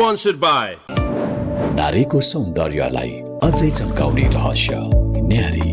Sponsored by नारीको सौन्दर्यलाई अझै चम्काउने रहस्य न्यारी।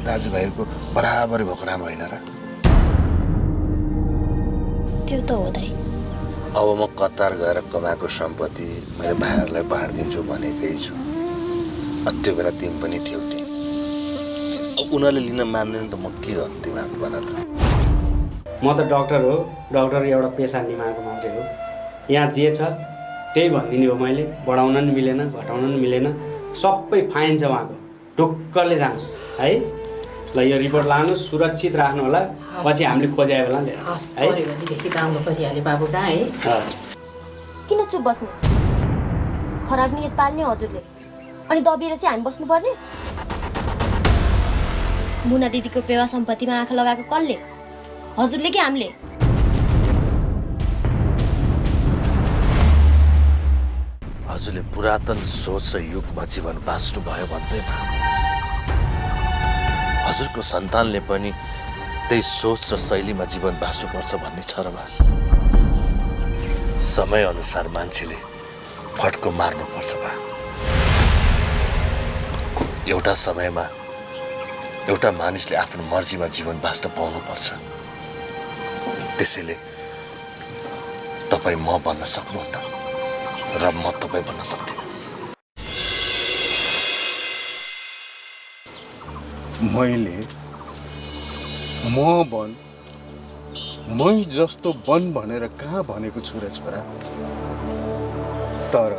दाजुभाइको बराबरी भएको राम्रो होइन र? त्यो त हो दाइ। अब म कतार गएर कमाएको सम्पत्ति मैले भाइहरूलाई बाँडिदिन्छु भनेकै छु। त्यो बेला तिमी पनि थियौ त्यही। अब उनीहरूले लिन मान्दैन त म के गर्नु तिमीहरू भन त। म त डक्टर हो, डक्टर एउटा पेसा निभाएको मात्रै हो। यहाँ जे छ त्यही भनिदिने हो मैले। बढाउन नि मिलेन, घटाउन नि मिलेन, सबै फाइन छ उहाँको। ढुक्कले जानुहोस् है। ल यो रिपोर्ट लानुहोस्, सुरक्षित राख्नु होला, पछि हामीले खोजाए बेला लिएर है। राम्रो परिहाल्यो बाबु कहाँ है? किन चुप बस्नु? खराब नियत पाल्ने हजुरले, अनि दबिएर चाहिँ हामी बस्नुपर्ने? मुना दिदीको पेवा सम्पत्तिमा आँखा लगाएको कसले? हजुरले कि हामीले? हजुरले पुरातन सोच र युगमा जीवन बाँच्नु भयो भन्दैमा हजुरको सन्तानले पनि त्यही सोच र शैलीमा जीवन बाँच्नुपर्छ भन्ने छ र बा? समय अनुसार मान्छेले फड्को मार्नुपर्छ बा। एउटा समयमा एउटा मानिसले आफ्नो मर्जीमा जीवन बाँच्न पाउनुपर्छ। त्यसैले तपाईँ म बन्न सक्नुहुन्न र म तपाईँ बन्न सक्दिनँ। मैले म बन, मै जस्तो बन भनेर कहाँ भनेको छु र छोरा? तर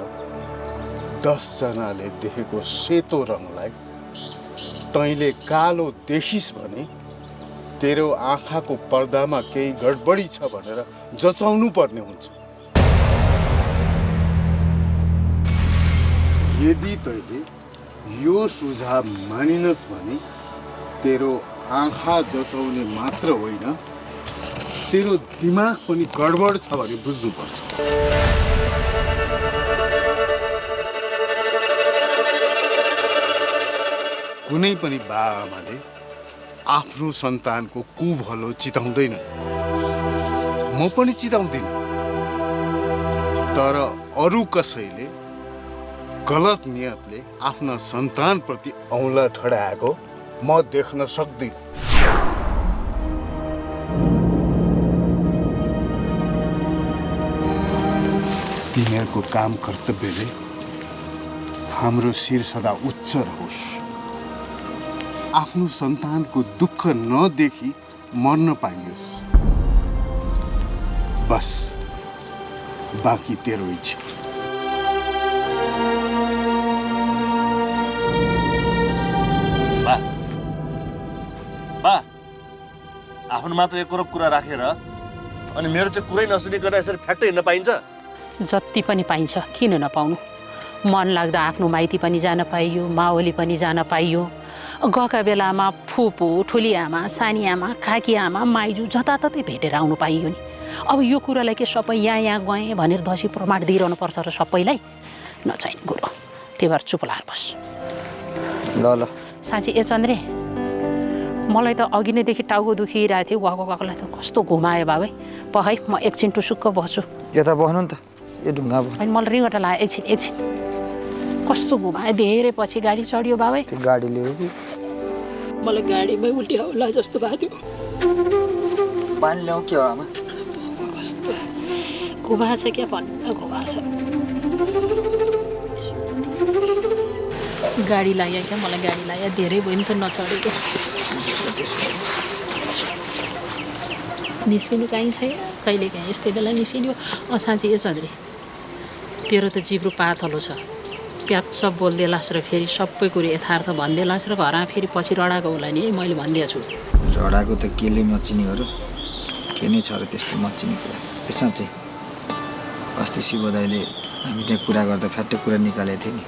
10 जनाले देखेको सेतो रङलाई तैँले कालो देखिस् भने तेरो आँखाको पर्दामा केही गडबडी छ भनेर जचाउनु पर्ने हुन्छ। यदि तैँले यो सुझाव मानिनस् भने तेरो आँखा जचाउने मात्र होइन, तेरो दिमाग पनि गडबड छ भने बुझ्नुपर्छ। कुनै पनि बाआमाले आफ्नो सन्तानको कुभलो चिताउँदैन। म पनि चिताउँदिन। तर अरू कसैले गलत नियतले आफ्ना सन्तानप्रति औँला ठडाएको म देख्न सक्दिनँ। तिमीहरूको काम कर्तव्यले हाम्रो शिर सदा उच्च रहोस्। आफ्नो सन्तानको दुःख नदेखि मर्न पाइयोस्। बस बाँकी तेरो इच्छा। बा आफ्नो मात्र एक कुरा राखेर अनि मेरो चाहिँ कुरै नसुनिकन यसरी फ्याट्टै हिँड्न पाइन्छ? जति पनि पाइन्छ, किन नपाउनु? मन लाग्दा आफ्नो माइती पनि जान पाइयो, माओली पनि जान पाइयो। गएका बेलामा फुपू, ठुली आमा, सानी आमा, काकी आमा, माइजू जताततै भेटेर आउनु पाइयो नि। अब यो कुरालाई के सबै यहाँ गएँ भनेर दसी प्रमाण दिइरहनु पर्छ र सबैलाई? नचाहिने कुरो। त्यही भएर चुप लाएर बस। ल ल साँच्ची ए चन्द्रे, मलाई त अघि नैदेखि टाउको दुखिरहेको थियो। गएकोलाई त कस्तो घुमायो बाबै। है म एकछिन टुसुक्क बस्छु। यता बस्नु नि त, यो ढुङ्गा अनि मलाई रिङ्गटा लाग्यो। एकछिन कस्तो घुमायो। धेरै पछि गाडी चढ्यो बाबै। त्यो गाडी ल्यायो कि मलाई गाडीमै उल्टी होला जस्तो भएको थियो। पानी ल्याउँ के हो आमा? कस्तो घुमाएको छ क्या, भन्न घुमाएको छ। गाडी लाग्यो क्या, मलाई गाडी लाग्यो। धेरै भयो नि त नचढेको। निस्किनु कहीँ छैन, कहिले काहीँ यस्तै बेला निस्किनु। साँच्ची ए चन्द्रे, तेरो त जिब्रो पातलो छ। प्याच बोलिदिएलास् र फेरि सबै कुरो यथार्थ भनिदिएलास् र घरमा फेरि पछि रडाएको होला नि है। मैले भनिदिएको छु। रडाको त केले मचिनी हो र? के नै छ र त्यस्तो मचिनी कुरा? यसमा चाहिँ अस्ति शिव दाइले हामी त्यहाँ कुरा गर्दा फ्याट्टै कुरा निकालेको थियो नि।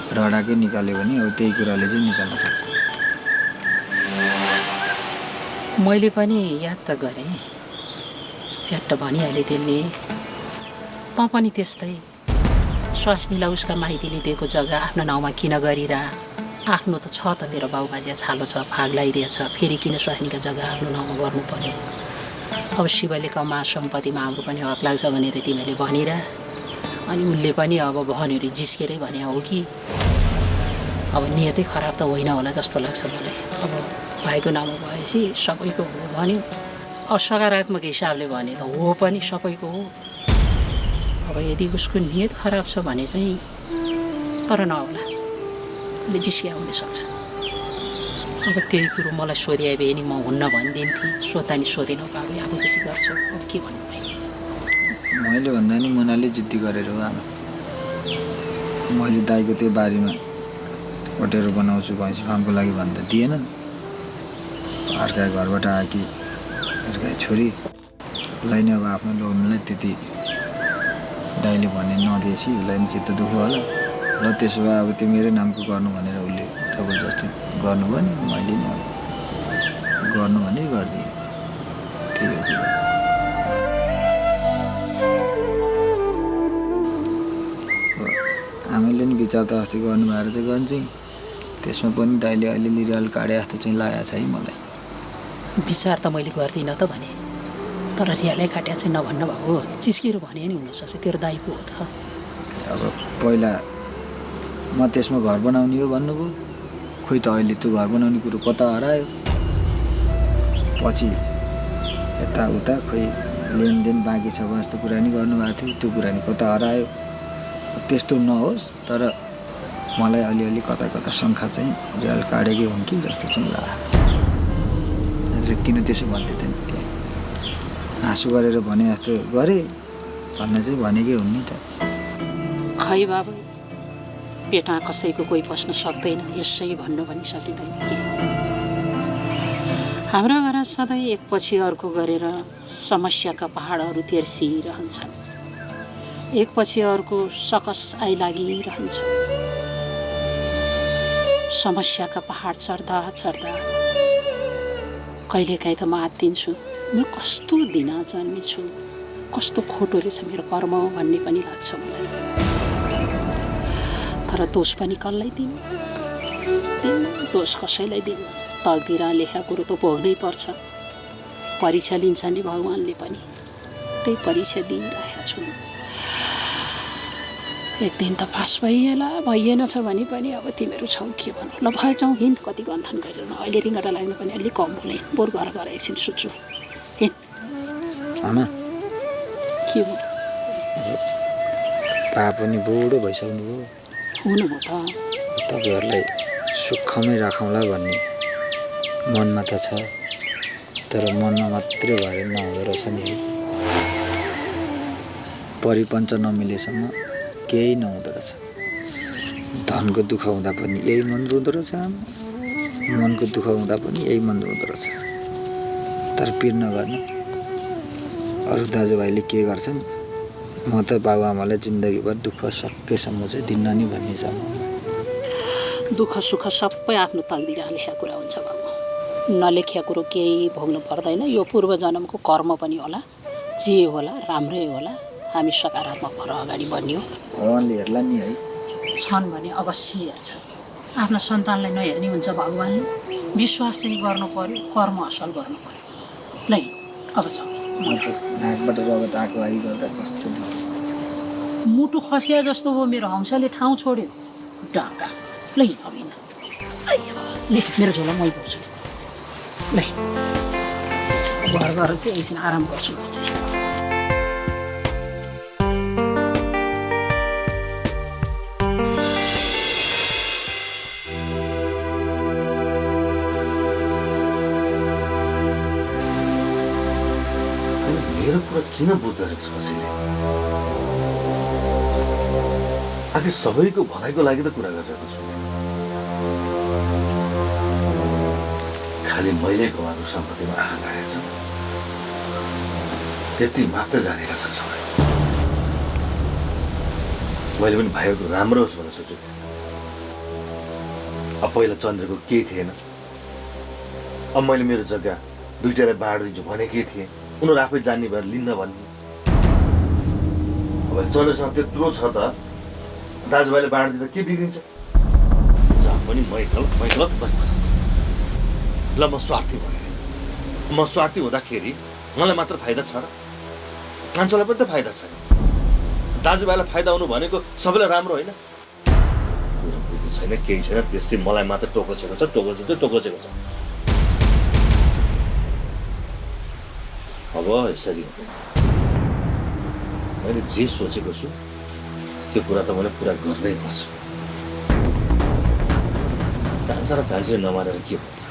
रडाकै निकाल्यो भने अब त्यही कुराले चाहिँ निकाल्न सक्छ। मैले पनि याद त गरेँ, फ्याट्ट भनिहालेँ त्यसले। त पनि त्यस्तै स्वास्नीलाई उसका माइतीले दिएको जग्गा आफ्नो नाउँमा किन गरिरह? आफ्नो त छ त, तेरो बाउबाजे छालो छ, भाग लगाइदिएछ, फेरि किन स्वास्नीका जग्गा आफ्नो नाउँमा गर्नु पर्यो? अब शिवले कमा सम्पत्तिमा हाम्रो पनि हक लाग्छ भनेर तिमीले भनिरह। अनि उसले पनि अब भन्यो अरे जिस्केरै भने हो कि? अब नियतै खराब त होइन होला जस्तो लाग्छ मलाई। अब भाइको नाममा भएपछि सबैको हो भन्यो। अब सकारात्मक हिसाबले भने त हो पनि सबैको हो। अब यदि उसको नियत खराब छ भने चाहिँ तर नहोला, उसले जिस्किया हुनसक्छ। अब त्यही कुरो मलाई सोधिए भए नि म हुन्न भनिदिन्थेँ। सोद्धा नि सोधेनौ बाबु, अब बेसी गर्छु। अब के भन्नु मैले? मैले भन्दा नि मुनाले जिद्दी गरेर हो आमा। मैले दाइको त्यो बारीमा होटेल बनाउँछु भैँसी फार्मको लागि भन्दा दिएन। अर्का घरबाट आएकी अर्का छोरी उसलाई नि अब आफ्नो लोनलाई त्यति दाइले भने नदिएपछि उसलाई नि चित्त दुख्यो होला। र त्यसो भए अब त्यो मेरै नामको गर्नु भनेर उसले जबरजस्ती गर्नुभयो नि। मैले नि अब गर्नु भने गरिदिएँ। त्यही हो कुरो। हामीले नि विचार त अस्ति गर्नुभएर चाहिँ गर्छौँ। त्यसमा पनि दाइले अलिअलि रियल काटे जस्तो चाहिँ लागेको छ है मलाई। विचार त मैले गर्दिनँ त भने, तर रियालै काट्या चाहिँ नभन्न भएको। चिस्किएर भने नि हुनसक्छ, तेरो दाइ पो हो त। अब पहिला म त्यसमा घर बनाउने हो भन्नुभयो, खोइ त अहिले त्यो घर बनाउने कुरो कता हरायो। पछि यताउता खोइ लेनदेन बाँकी छ जस्तो कुरा नि गर्नुभएको थियो, त्यो कुरा नि कता हरायो। त्यस्तो नहोस्, तर मलाई अलिअलि कता कता शङ्का चाहिँ रियल काटेकै हुन् कि जस्तो चाहिँ लाग्यो। किन त्यसो भन्थ्यो त नि? त्यहाँ हाँसु गरेर भने जस्तो गरेँ भन्न चाहिँ भनेकै हुन् नि त। खै बाबु, पेटा कसैको कोही पस्न सक्दैन, यसै भन्नु पनि सकिँदैन कि। हाम्रो घर सधैँ एकपछि अर्को गरेर समस्याका पहाडहरू तेर्सिरहन्छन्। एकपछि अर्को सकस आइलागिरहन्छ। समस्याका पहाड चढ्दा चढ्दा कहिलेकाहीँ त म आत्तिन्छु, म कस्तो दिन जन्मेछु, कस्तो खोटो रहेछ मेरो कर्म भन्ने पनि लाग्छ मलाई। तर दोष पनि कसलाई दिनु? दोष कसैलाई दिनु? तकदिरमा लेखा कुरो त भोग्नै पर्छ। परीक्षा लिन्छ नि भगवान्ले पनि, त्यही परीक्षा दिइरहेको छु। एक दिन त पास भइएन छ भने पनि अब तिमीहरू छौ के भनौँ। ल भएछौ, हिँड, कति गन्थन गरेर अहिले रिङ्गटा लाग्नु पनि अलिक कम बोले। बोर घर गएर एकछिन सुत्छु। हिँड। आमा के हो? बा पनि बुढो भइसक्नुभयो। हुनुभयो त। तपाईँहरूलाई सुखमै राखौँला भन्ने मनमा त छ, तर मनमा मात्रै भएर नहुँदो रहेछ नि। परिपञ्च नमिलेसम्म केही नहुँदो रहेछ। धनको दुःख हुँदा पनि यही मन रुँदो रहेछ आमा, मनको दुःख हुँदा पनि यही मन रुँदो रहेछ। तर पिर नगर्नु, अरू दाजुभाइले के गर्छन् म त बाबुआमालाई जिन्दगीभर दुःख सकेसम्म चाहिँ दिन्न नि भन्ने छ ममा। दुःख सुख सबै आफ्नो तकदिरमा लेखेको कुरा हुन्छ बाबु। नलेखिया कुरो केही भोग्नु पर्दैन। यो पूर्व जन्मको कर्म पनि होला, जे होला राम्रै होला। हामी सकारात्मक भएर अगाडि बढ्ने हो। भगवान्ले हेर्ला नि है। छन् भने अवश्य हेर्छ। आफ्नो सन्तानलाई नहेर्ने हुन्छ भगवान्ले। विश्वास चाहिँ गर्नु पर्यो, कर्म असल गर्नु पर्यो। ल अब छ म त नाकबाट रगत आएको लागि गर्दा कस्तो मुटु खसिया जस्तो हो। मेरो हौसले ठाउँ छोड्यो। डाका ल अब हिँड। ले मेरो झोला मै बोक्छु। ल घर गएर चाहिँ एकछिन आराम गर्छु म चाहिँ। मेरो कुरा किन बुझ्दो रहेछ कसैले? आखिर सबैको भलाइको लागि त कुरा गरिरहेको छु। खालि मैले गुमाएको सम्पत्तिमा आँखा लागेको छ, त्यति मात्र जानेका छन् सबै। मैले पनि भाइहरूको राम्रो होस् भनेर सोचेको थिएँ। अब पहिला चन्द्रको केही थिएन। अब मैले मेरो जग्गा दुईटालाई बाँडिदिन्छु भनेकै थिएँ। उनीहरू आफै जान्ने भएर लिन्न भन्ने। अब चन्द्रसँग त्यत्रो छ त दाजुभाइले बाँडिदिँदा के बिग्रिन्छ? जहाँ पनि मै गलत ल म स्वार्थी भएँ। म स्वार्थी हुँदाखेरि मलाई मात्र फाइदा छ र? कान्छोलाई पनि त फाइदा छैन। दाजुभाइलाई फाइदा हुनु भनेको सबैलाई राम्रो होइन? मेरो बुझ्नु छैन, केही छैन। त्यसै मलाई मात्र टोकोसेको छ। अब यसरी मैले जे सोचेको छु त्यो कुरा त मैले पुरा गर्नै पर्छ। कान्छा र कान्छीले नमानेर के भन्दा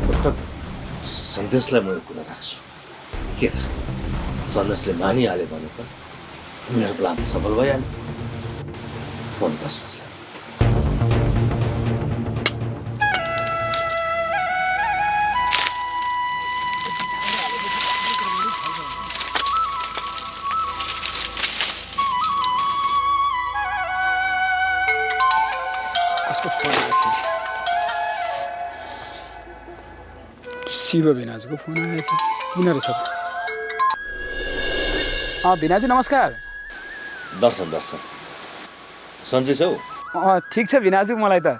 पटक सन्देशलाई म यो कुरा राख्छु। के त सन्देशले मानिहाल्यो भने त मेरो प्लान सफल भइहाल्यो। फोन गर्छ। शिव भिनाजुको फोन आएछ। किन रहेछ? भिनाजु नमस्कार। दर्शन सन्चै छौ? ठिक छ भिनाजु। मलाई त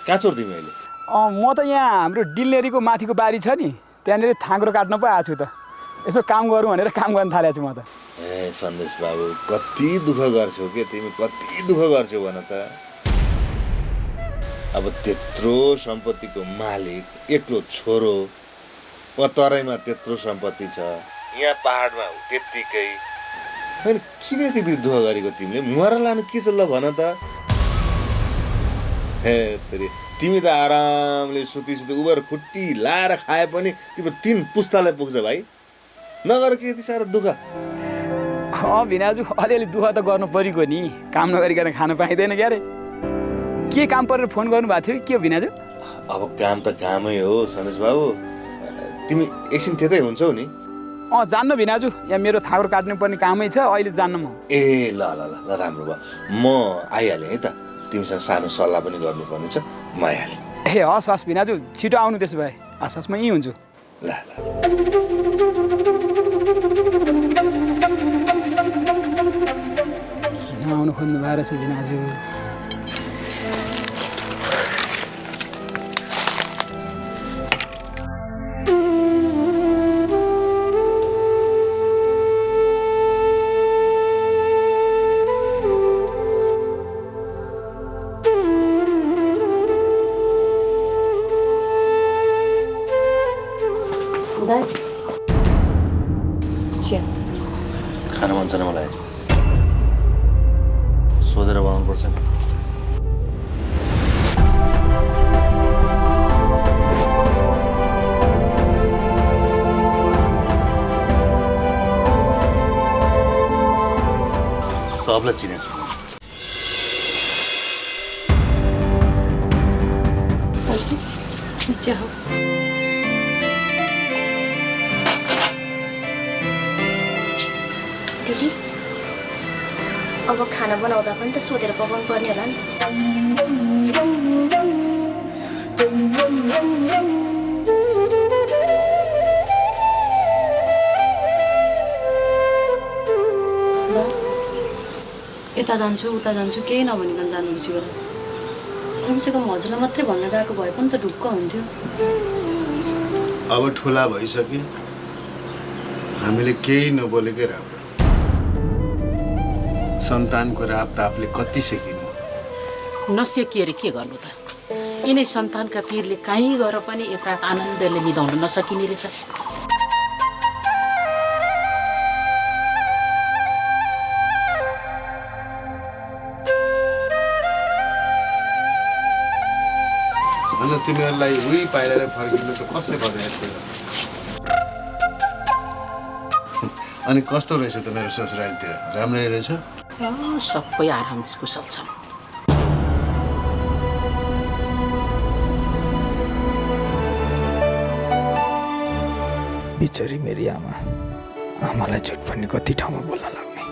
कहाँ छोड तिमी अहिले? म त यहाँ हाम्रो डिलनेरीको माथिको बारी छ नि, त्यहाँनिर थाङ्ग्रो काट्न पो आएको छु त। यसो काम गरौँ भनेर काम गर्न थालेको छु म त। ए सन्देश बाबु, कति दुःख गर्छौ के तिमी? कति दुःख गर्छौ भन त? अब त्यत्रो सम्पत्तिको मालिक एक्लो छोरो, वहाँ तराईमा त्यत्रो सम्पत्ति छ, यहाँ पहाडमा हो त्यत्तिकै। होइन किन यति दुःख गरेको तिमीले? मर लानु के छ ल भन त? हे तिमी त आरामले सुती उबर खुट्टी लाएर खाए पनि तिम्रो 3 पुस्तालाई पुग्छ भाइ। नगर के यति साह्रो दुःख? भिनाजु अलिअलि दुःख त गर्नु परेको नि। काम नगरिकन खान पाइँदैन क्यारे। के काम परेर फोन गर्नुभएको थियो के हो भिनाजु? अब काम त कामै हो सन्देश बाबु। तिमी एकछिन त्यतै हुन्छौ नि? जान्न भिनाजु, यहाँ मेरो थाग्रो काट्नु पर्ने कामै छ, अहिले जान्न म। ए ल राम्रो भयो। म आइहालेँ है त। तिमीसँग सानो सल्लाह पनि गर्नुपर्ने छ, म आइहालेँ। ए हस् भिनाजु, छिटो आउनु त्यसो भए। हस् म यहीँ हुन्छु। ल किन आउनु खोज्नु भएर छ भिनाजु? खाना मन छ न मलाई? सोधेर बनाउनु पर्छ नि। सबलाई चिनेछु। दिदी अब खाना बनाउँदा पनि त सोधेर पकाउनु पर्ने होला नि। यता जान्छु उता जान्छु केही नभनिकन जानुपर्छ गरेर कमसेकम हजुरलाई मात्रै भन्न गएको भए पनि त ढुक्क हुन्थ्यो। अब ठुला भइसक्यो, हामीले केही नबोलेकै राम्रो। सन्तानको रापतापले कति सेकिनु नसिकिए के गर्नु त? यिनै सन्तानका पिरले कहीँ गएर पनि एक रात आनन्दले निदाउन नसकिने रहेछ। भन तिमीहरूलाई उही पाइलालाई फर्किनु त कसले बजाएको थियो? अनि कस्तो रहेछ त मेरो ससुरालीतिर? राम्रै रहेछ? सबै आराम कुशल छन्। बिचरी मेरी आमालाई झुट भन्ने कति ठाउँमा बोल्न लाग्ने।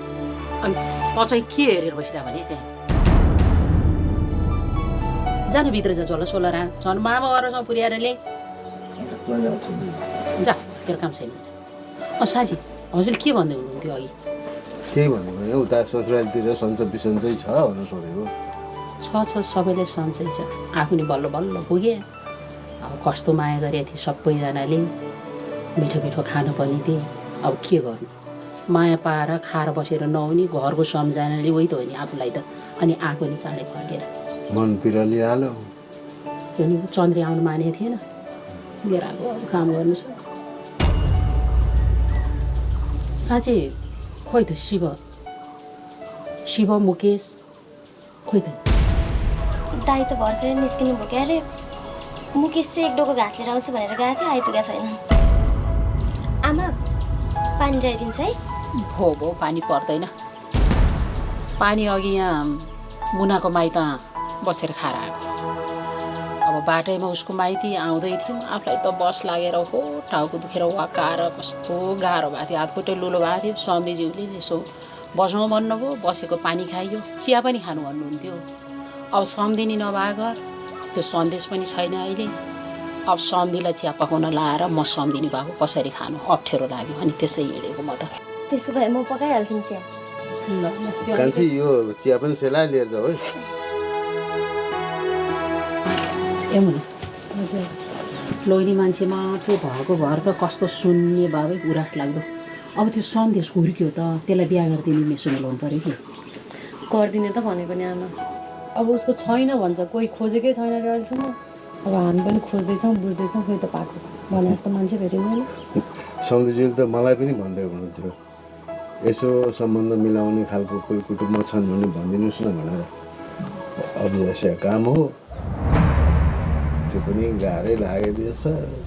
अनि त चाहिँ के हेरेर बसिरह भने त्यहाँ जानु भित्र जा, झोला सोला राख, झन् मामा गरेर पुर्याएर ल्याइ जा, तेरो काम छैन। साँची हजुरले के भन्दै हुनुहुन्थ्यो अघि? केही भन्नु भयो, उता ससुरालीतिर सन्चो बिसन्चै छ भनेर सोधेको। छ सबैले सन्चै छ, आफू नि बल्ल बल्ल पुगे। अब कस्तो माया गरे थिए सबैजनाले, मिठो मिठो खानु पनि थिए। अब के गर्नु, माया पाएर खाएर बसेर नहुने, घरको सम्झनाले उही त हो नि आफूलाई त। अनि आएको नि चाँडै फर्केर मन पिरलिहाल्यो। यो नि चन्द्री आउनु मानेको थिएन, मेरो अब काम गर्नु छ। साँच्चै खोइ त शिव मुकेश खोइ त? दाई त भर्खरै निस्किनु भयो क्या अरे। मुकेश चाहिँ एक डोको घाँस लिएर आउँछु भनेर गएको थियो, आइपुगेको छैन। आमा पानी ल्याइदिन्छ है? भो पानी पर्दैन। पानी अघि यहाँ मुनाको माइत बसेर खाएर आएको। अब बाटैमा उसको माइती आउँदै थियौँ, आफूलाई त बस लागेर हो टाउको दुखेर वाकाएर कस्तो गाह्रो भएको थियो, हातखुट्टै लुलो भएको थियो। सन्धिज्यूले यसो बस्नु भन्नुभयो, बसेको पानी खाइयो, चिया पनि खानु भन्नुहुन्थ्यो। अब सम्धिनी नभएको त्यो सन्देश पनि छैन अहिले। अब सम्धिलाई चिया पकाउन लाएर म सम्धिनी भएको कसरी खानु अप्ठ्यारो लाग्यो, अनि त्यसै हिँडेको म त। त्यसो भए म पकाइहाल्छु नि चिया। कान्छी यो चिया पनि सेलाइ लिएर जाऊ है। ए मुना हजुर, लोइनी मान्छे मात्रै भएको भएर त कस्तो सुन्ने बाबै उराट लाग्दो। अब त्यो सन्देश हुर्क्यो त, त्यसलाई बिहा गरिदिने मेसो मिलाउनु पऱ्यो कि? गरिदिने त भनेको नि आमा, अब उसको छैन भन्छ, कोही खोजेकै छैन अरे अहिलेसम्म। अब हामी पनि खोज्दैछौँ बुझ्दैछौँ, कोही त पाएको भने जस्तो मान्छे भेटिँदैन। सन्धिज्यूले त मलाई पनि भन्दै हुनुहुन्थ्यो, यसो सम्बन्ध मिलाउने खालको कोही कुटुम्ब छन् भने भनिदिनुहोस् न भनेर। अभिलाषा काम हो, त्यो पनि गाह्रै लागेछ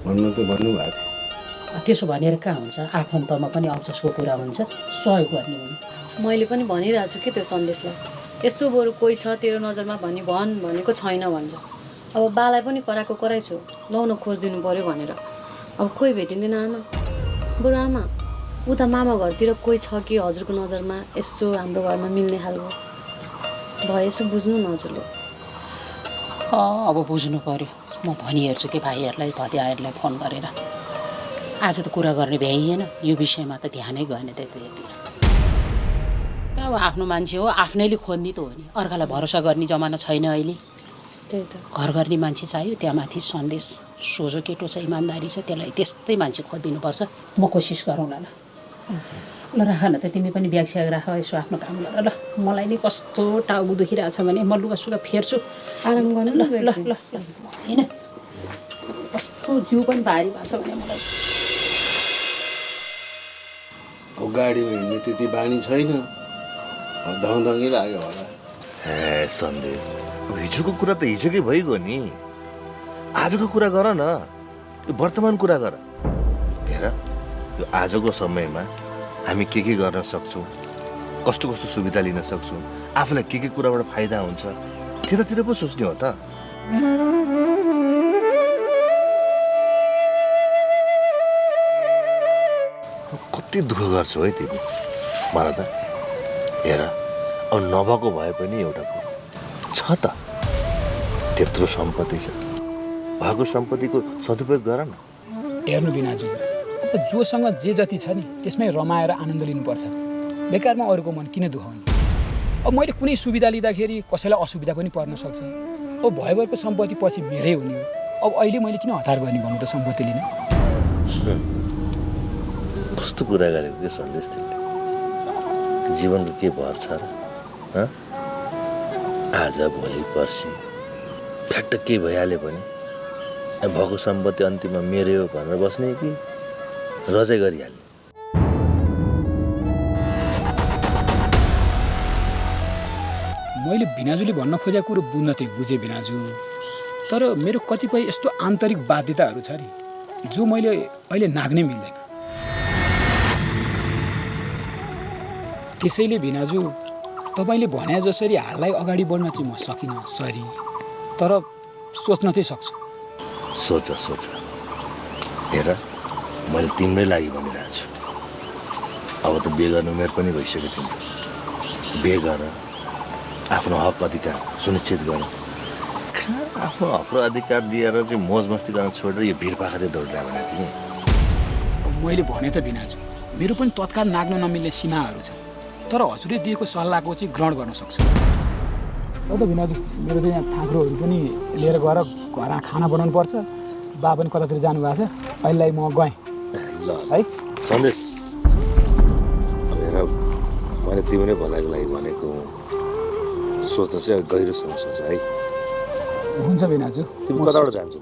भन्नु त भन्नुभएको थियो। त्यसो भनेर कहाँ हुन्छ, आफन्तमा पनि अवसरको कुरा हुन्छ, सहयोग गर्ने हुनु। मैले पनि भनिरहेको छु कि त्यो सन्देशलाई, यसो बरु कोही छ तेरो नजरमा भनेको छैन भन्छ। अब बालाई पनि कराएको कराइछु, लाउन खोजिदिनु पऱ्यो भनेर। अब कोही भेटिँदैन आमा। बरु आमा उता मामा घरतिर कोही छ कि हजुरको नजरमा यसो हाम्रो घरमा मिल्ने खालको भए यसो बुझ्नु न हजुरले। अब बुझ्नु पऱ्यो, म भनिहेर्छु त्यो भाइहरूलाई भतियाहरूलाई फोन गरेर। आज त कुरा गर्ने भ्याइएन, यो विषयमा त ध्यानै गएन त्यतातिर। अब आफ्नो मान्छे हो, आफ्नैले खोज्ने त हो नि, अर्कालाई भरोसा गर्ने जमाना छैन अहिले। त्यही त, घर गर्ने मान्छे चाहियो, त्यहाँ माथि सन्देश सोझो केटो छ, इमान्दारी छ, त्यसलाई त्यस्तै मान्छे खोजिदिनुपर्छ। म कोसिस गरौँला ल। ल राख न त, तिमी पनि ब्याग स्याग राख, यसो आफ्नो काम गर ल। मलाई नि कस्तो टाउको दुखिरहेको छ भने म लुगासुगा फेर्छु, आराम गर्नु ल ल ल ल। होइन कस्तो जिउ पनि भारी भएको छ भने मलाई। अब गाडीमा हिँड्ने त्यति बानी छैन, अब धङधङै लाग्यो होला। हे सन्देश, हिजोको कुरा त हिजोकै भइगयो नि, आजको कुरा गर न, यो वर्तमान कुरा गर। हेर यो आजको समयमा हामी के गर्न सक्छौँ, कस्तो कस्तो सुविधा लिन सक्छौँ, आफूलाई के कुराबाट फाइदा हुन्छ, त्यतातिर पो सोच्ने हो त। कति दुःख गर्छौ है तिमी मलाई त। हेर अब नभएको भए पनि एउटा कुरो छ त, त्यत्रो सम्पत्ति छ, भएको सम्पत्तिको सदुपयोग गर न। हेर्नु बिनाजु, अब जोसँग जे जति छ नि त्यसमै रमाएर आनन्द लिनुपर्छ। बेकारमा अरूको मन किन दुखाउने? अब मैले कुनै सुविधा लिँदाखेरि कसैलाई असुविधा पनि पर्न सक्छ। अब भयभरको सम्पत्ति पछि मेरै हुने हो। अब अहिले मैले किन हतार गर्ने भन्नु त सम्पत्ति लिन? कस्तो कुरा गरेको के सन्देश तिमीले? जीवनको के भर छ र? आज भोलि पर्सि फ्याट्ट केही भइहाल्यो भने भएको सम्पत्ति अन्तिममा मेरै हो भनेर बस्ने कि रजै गरिहाल्ने? मैले बिनाजुले भन्न खोजेको कुरो बुझ्न चाहिँ बुझेँ बिनाजु, तर मेरो कतिपय यस्तो आन्तरिक बाध्यताहरू छ नि जो मैले अहिले नाग्नै मिल्दैन। त्यसैले बिनाजु तपाईँले भने जसरी हाललाई अगाडि बढ्न चाहिँ म सकिनँ, सरी, तर सोच्न चाहिँ सक्छु। सोच सोच, हेर मैले तिम्रै लागि भनिरहेको छु। अब त बिहे गर्ने उमेर पनि भइसक्यो तिम्रो। बिहे गर, आफ्नो हक अधिकार सुनिश्चित गर। आफ्नो हक र अधिकार दिएर चाहिँ मोज मस्ती गर्न छोडेर यो भिरपाखातिर दौडिरह भने तिमी? मैले भने त बिनाजु, मेरो पनि तत्काल नाग्न नमिल्ने सीमाहरू छ, तर हजुरले दिएको सल्लाहको चाहिँ ग्रहण गर्न सक्छु। हो त बिनाजु, मेरो त यहाँ ठाकुरोहरू पनि लिएर गएर घर खाना बनाउनु पर्छ। बा पनि कतातिर जानुभएको छ, अहिलेलाई म गएँ है। सन्देश, अब हेर मैले तिमीले भलाइको लागि भनेको, सोच्न चाहिँ गहिरोसँग सोच है। हुन्छ बिनाजु। तिमी कताबाट जान्छौ?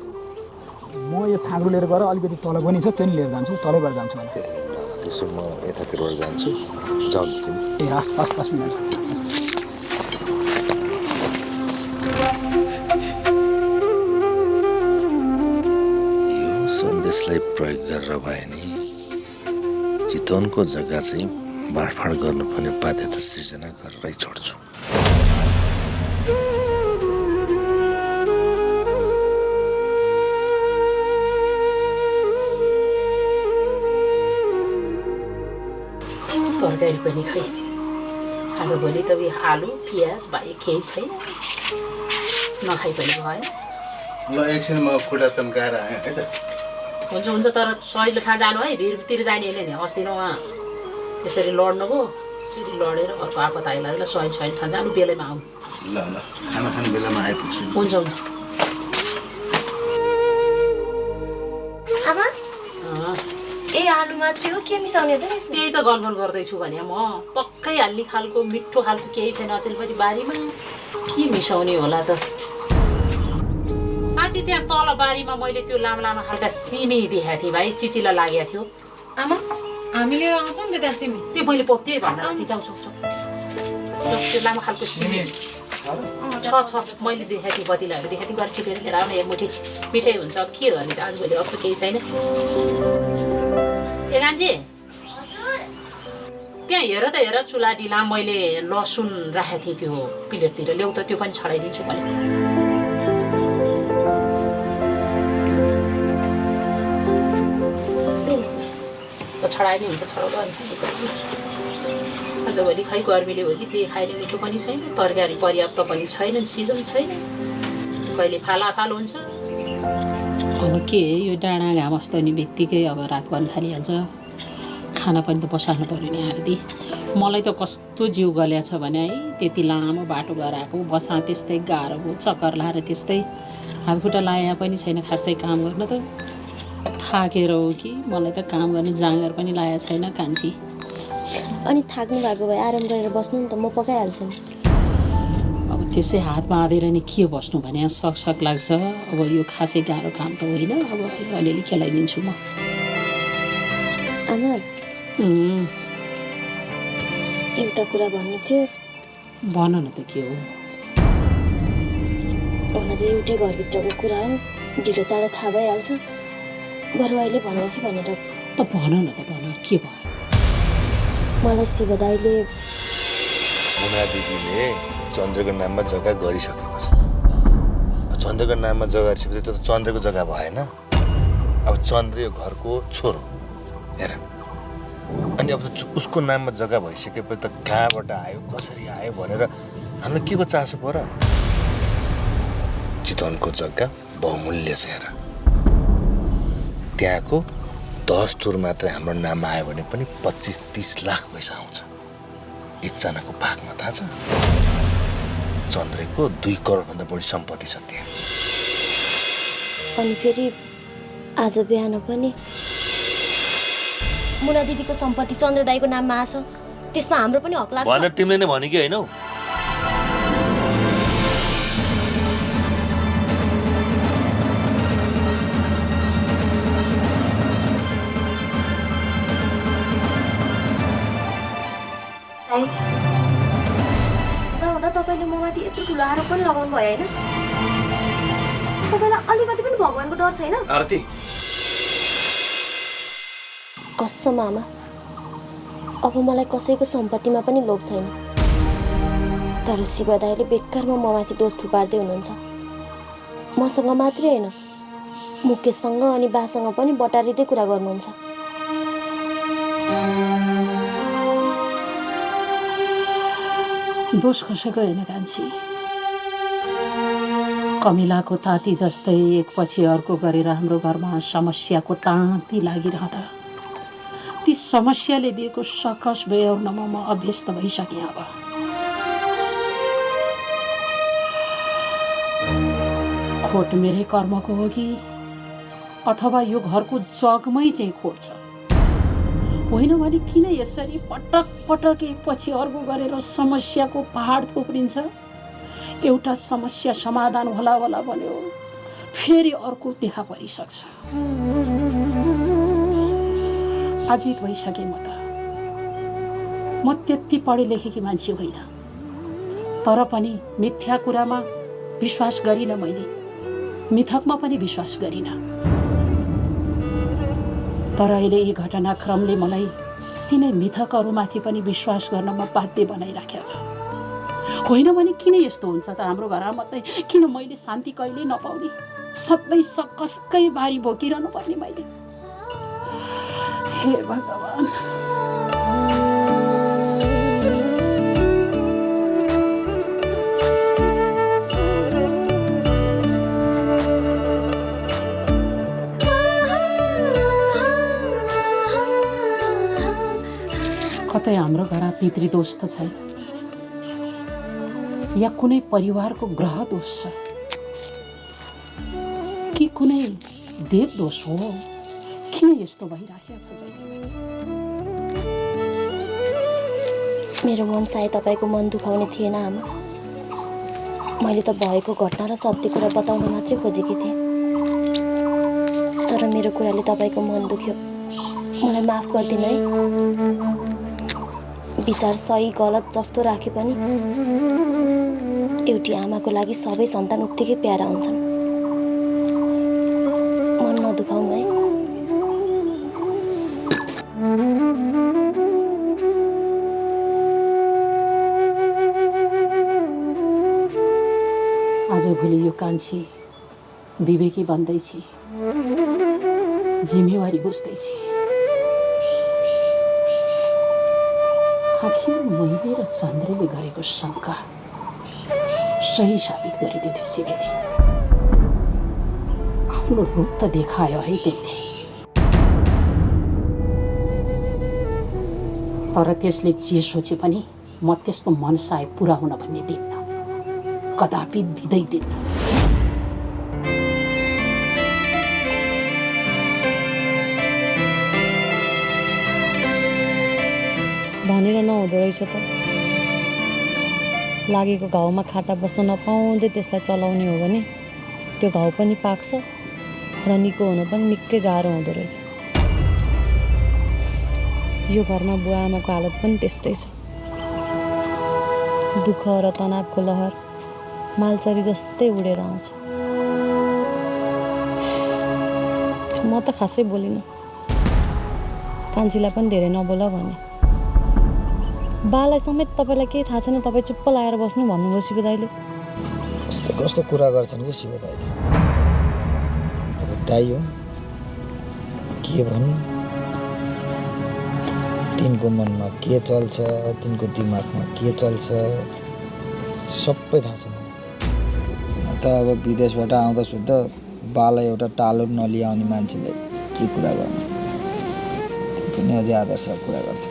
म यो ठाकुरो लिएर गएर अलिकति तल पनि छ, त्यो नि लिएर जान्छु, तलैबाट जान्छु होला। त्यसो म यताखेरबाट जान्छु, जाउँ तिमी। ए हस् हस् हस् बिनाजु। यो सन्देशलाई प्रयोग गरेर भए नि चितवनको जग्गा चाहिँ बाँडफाँड गर्नुपर्ने बाध्यता सिर्जना गरेरै छोड्छु। तरकारी पनि खै आजभोलि त उयो आलु प्याज बाहेक केही छैन, नखाइ पनि भयो। ल एकछिन म खुट्टा तन्काएर आएँ है त। हुन्छ हुन्छ, तर सजिलो थाहा जानु है, भिरतिर जाने होइन नि। अस्ति नै उहाँ त्यसरी लड्नुभयो, फेरि लडेर अर्को आपत आइलाग्दा सही थाहा जानु, बेलैमा आउनु। ल ल, खाना खाने बेलामा आइपुग्छु। हुन्छ हुन्छ। आमा ए आलु मात्रै हो, के मिसाउने त यसमा? त्यही त गनगन गर्दैछु भने म पक्कै हाल्ने खालको मिठो खालको केही छैन अचेलपट्टि बारीमा, के मिसाउने होला त? साँच्ची त्यहाँ तल बारीमा मैले त्यो लामो लामो खालका सिमी देखाएको थिएँ भाइ, चिचिला लागेको थियो। आमा हामी लिएर आउँछौँ नि त त्यहाँ सिमी। त्यो मैले त्यही भनेर थिएँ, जाउँ त्यो लामो खालको सिमी छ, मैले देखाएको थिएँ, बतिलाहरू देखाएको थिएँ, गरेर टिपेर लिएर आउन। मुठी मिठै हुन्छ, अब के गर्ने त आजभोलि, अर्को केही छैन। ए गान्छे, त्यहाँ हेर त हेर, चुला डिला मैले लसुन राखेको थिएँ त्यो प्लेटतिर, ल्याउ त, त्यो पनि छडाइदिन्छु मैले। छडाइदिनु हुन्छ, छडाउँदा हुन्छ। आजभोलि खै गर्मीले हो कि त्यही खाइने मिठो पनि छैन, तरकारी पर्याप्त पनि छैन, सिजन छैन, कहिले फालाफाल हुन्छ। अब के यो डाँडा घाम अस्ताउने बित्तिकै अब रात पर्न थालिहाल्छ, खाना पनि त बसाल्नु पऱ्यो नि आरती। मलाई त कस्तो जिउ गल्या छ भने है, त्यति लामो बाटो गएर आएको, बसा त्यस्तै गाह्रो भयो, चक्कर लाएर त्यस्तै हातखुट्टा लाया पनि छैन खासै काम गर्न त। थाकेर हो कि मलाई त काम गर्ने जाँगर पनि लागेको छैन कान्छी। अनि थाक्नु भएको भए आराम गरेर बस्नु नि त, म पकाइहाल्छु नि। अब त्यसै हात बाँधेर नि के बस्नु भने सक लाग्छ। अब यो खासै गाह्रो काम त होइन, अब अलिअलि खेलाइदिन्छु म। आमा एउटा कुरा भन्नु थियो। भन न त के हो? भन त, एउटै घरभित्रको कुरा हो, ढिलो चाँडो थाहा भइहाल्छ, बरु अहिले भन्नु कि भनेर। त भन न त, भन के भयो? मलाई शिव दाइले मुना दिदीले चन्द्रको नाममा जग्गा गरिसकेको छ। चन्द्रको नाममा जग्गा गरिसकेपछि त्यो त चन्द्रको जग्गा भएन। अब चन्द्र यो घरको छोरो, हेर अनि अब त उसको नाममा जग्गा भइसकेपछि त कहाँबाट आयो कसरी आयो भनेर हामीलाई के को चासो पर्यो चितवनको जग्गा बहुमूल्य छ हेर त्यहाँको 10 तुर मात्रै हाम्रो नाममा आयो भने पनि 25-30 लाख पैसा आउँछ एकजनाको भागमा थाहा छ चन्द्रेको 2 करोडभन्दा बढी सम्पत्ति छ त्यहाँ अनि फेरि आज बिहान पनि मुना दिदीको सम्पत्ति चन्द्र दाईको नाममा आछ त्यसमा हाम्रो पनि हक लाग्छ भनेर तिमीले नै भने कि हैनौ नहुँदा तपाईँले ममाथि यत्रो ठुलो आरोप पनि लगाउनु भयो होइन तपाईँलाई अलिकति पनि भगवान्को डर छैन आरती कसम आमा अब मलाई कसैको सम्पत्तिमा पनि लोभ छैन तर शिव दाईले बेकारमा ममाथि दोष थुपार्दै हुनुहुन्छ मसँग मात्रै होइन मुकेशसँग अनि बासँग पनि बटारिँदै कुरा गर्नुहुन्छ दोष कसैको होइन कान्छी कमिलाको ताती जस्तै एकपछि अर्को गरेर हाम्रो घरमा समस्याको ताती लागिरहँदा ती समस्याले दिएको सकस बेहोर्नमा म अभ्यस्त भइसकेँ अब खोट मेरै कर्मको हो कि अथवा यो घरको जगमै चाहिँ खोट छ होइन भने किन यसरी पटक पटक एकपछि अर्को गरेर समस्याको पहाड थोप्रिन्छ एउटा समस्या समाधान होला होला भन्यो फेरि अर्को देखा परिसक्छ अजित भइसकेँ म त्यति पढे लेखेकी मान्छे होइन तर पनि मिथ्या कुरामा विश्वास गरिनँ मैले मिथकमा पनि विश्वास गरिनँ तर अहिले यी घटनाक्रमले मलाई तिनै मिथकहरूमाथि पनि विश्वास गर्न म बाध्य बनाइराखेको छ होइन भने किन यस्तो हुन्छ त हाम्रो घरमा मात्रै किन मैले शान्ति कहिल्यै नपाउने सबै सकसकै बारी भोकिरहनु पर्ने मैले हे भगवान् कतै हाम्रो घरमा पितृदोष त छैन या कुनै परिवारको ग्रह दोष छ कि कुनै देव दोष हो किन यस्तो भइराखेको छ जहिले मेरो मन सायद तपाईँको मन दुखाउने थिएन आमा मैले त भएको घटना र सत्य कुरा बताउन मात्रै खोजेकी थिएँ तर मेरो कुराले तपाईँको मन दुख्यो मलाई माफ गरिदिनु है विचार सही गलत जस्तो राखे पनि एउटी आमाको लागि सबै सन्तान उत्तिकै प्यारा हुन्छन् मन नदुखाउनु है आजभोलि यो कान्छी विवेकी बन्दैछ जिम्मेवारी बुझ्दैछ आखिर मैले र चन्द्रले गरेको शङ्का सही साबित गरिदियो थियो शिवले आफ्नो रूप त देखायो है त्यसले तर त्यसले जे सोचे पनि म त्यसको मनसाय पुरा हुन भन्ने दिन्न कदापि दिँदै दिन्न भनेर नहुँदो रहेछ त लागेको घाउमा खाटा बस्न नपाउँदै त्यसलाई चलाउने हो भने त्यो घाउ पनि पाक्छ र निको हुन पनि निकै गाह्रो हुँदो रहेछ यो घरमा बुवा आमाको हालत पनि त्यस्तै छ दुःख र तनावको लहर मालचरी जस्तै उडेर आउँछ म त खासै बोलिनँ कान्छीलाई पनि धेरै नबोल भने बालाई समेत तपाईँलाई केही थाहा छैन तपाईँ चुप्प लाएर बस्नु भन्नुभयो शिव दाइले कस्तो कस्तो कुरा गर्छन् कि शिव दाइले दाइ हो के भन्नु तिनको मनमा के चल्छ, तिनको दिमागमा के चल्छ सबै थाहा छ मलाई। म त अब विदेशबाट आउँदा सुत्दा बाला एउटा टालो नलिआउने मान्छेले के कुरा गर्नु, त्यो पनि अझै आदर्श कुरा गर्छ।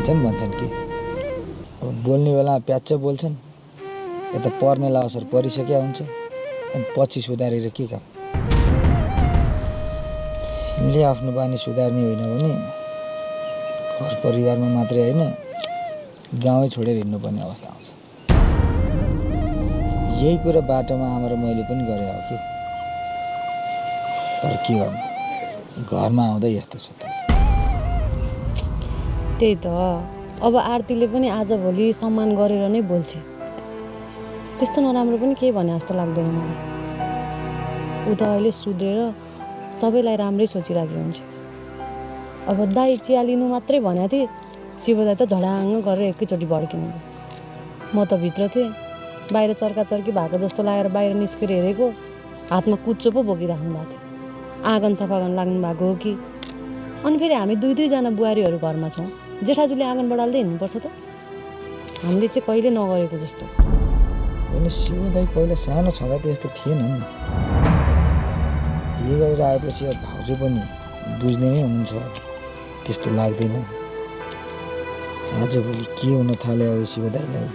के भन्छन् के अब बोल्ने बेला प्याच्च बोल्छन्, यता पर्नेलाई असर परिसकेका हुन्छ अनि पछि सुधारेर के काम। हामीले आफ्नो बानी सुधार्ने होइन भने घर परिवारमा मात्रै होइन गाउँै छोडेर हिँड्नुपर्ने अवस्था आउँछ। यही कुरा बाटोमा आमा र मैले पनि गरे हो कि, तर के गर्नु घरमा आउँदा यस्तो छ त। त्यही त अब आरतीले पनि आजभोलि सम्मान गरेर नै बोल्छ। त्यस्तो नराम्रो पनि केही भने जस्तो लाग्दैन मलाई। ऊ त अहिले सुध्रेर सबैलाई राम्रै सोचिरहेको हुन्छ। अब दाई चिया लिनु मात्रै भनेको थिएँ, शिव दाई त झडाङ्ग गरेर एकैचोटि भड्किनु। म त भित्र थिएँ, बाहिर चर्काचर्की भएको जस्तो लागेर बाहिर निस्केर हेरेको, हातमा कुच्चो पो बोकिराख्नु भएको थियो। आँगन सफा गर्न लाग्नु भएको हो कि। अनि फेरि हामी दुईजना बुहारीहरू घरमा छौँ, जेठाजुले आँगन बढाल्दै हिँड्नुपर्छ त। हामीले चाहिँ कहिले नगरेको जस्तो। होइन शिव दाई पहिला सानो छँदा त यस्तो थिएन नि। बिहे गरेर आएपछि अब भाउजू पनि बुझ्ने नै हुनुहुन्छ, त्यस्तो लाग्दैन। आजभोलि के हुन थाल्यो अब शिव दाईलाई।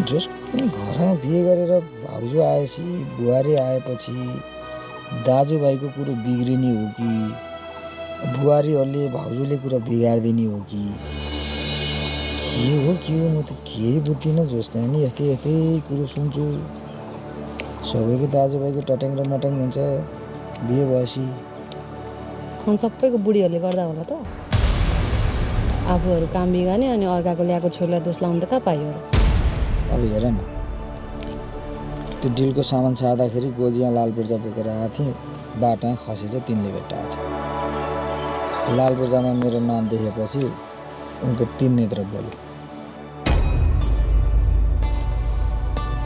जसको पनि घरमा बिहे गरेर भाउजू आएपछि बुहारी आएपछि दाजुभाइको कुरो बिग्रिने हो कि बुहारीहरूले भाउजूले कुरा बिगारिदिने हो कि के हो म त केही बुझ्दिनँ। जसका नि यस्तै कुरो सुन्छु। सबैको दाजुभाइको टट्याङ र मट्याङ हुन्छ बिहे भएपछि। अनि सबैको बुढीहरूले गर्दा होला त। आफूहरू काम बिगार्ने अनि अर्काको ल्याएको छोरीलाई दोष लाउनु त कहाँ पाइयो र। अब हेर न, त्यो डिलको सामान सार्दाखेरि गोजिया लाल पूर्जा बोकेर आएको थिएँ, बाटामा खसेछ, तिनले भेट्टाएछ। लाल पूर्जामा मेरो नाम देखेपछि उनको 3 नेत्र बोल्यो।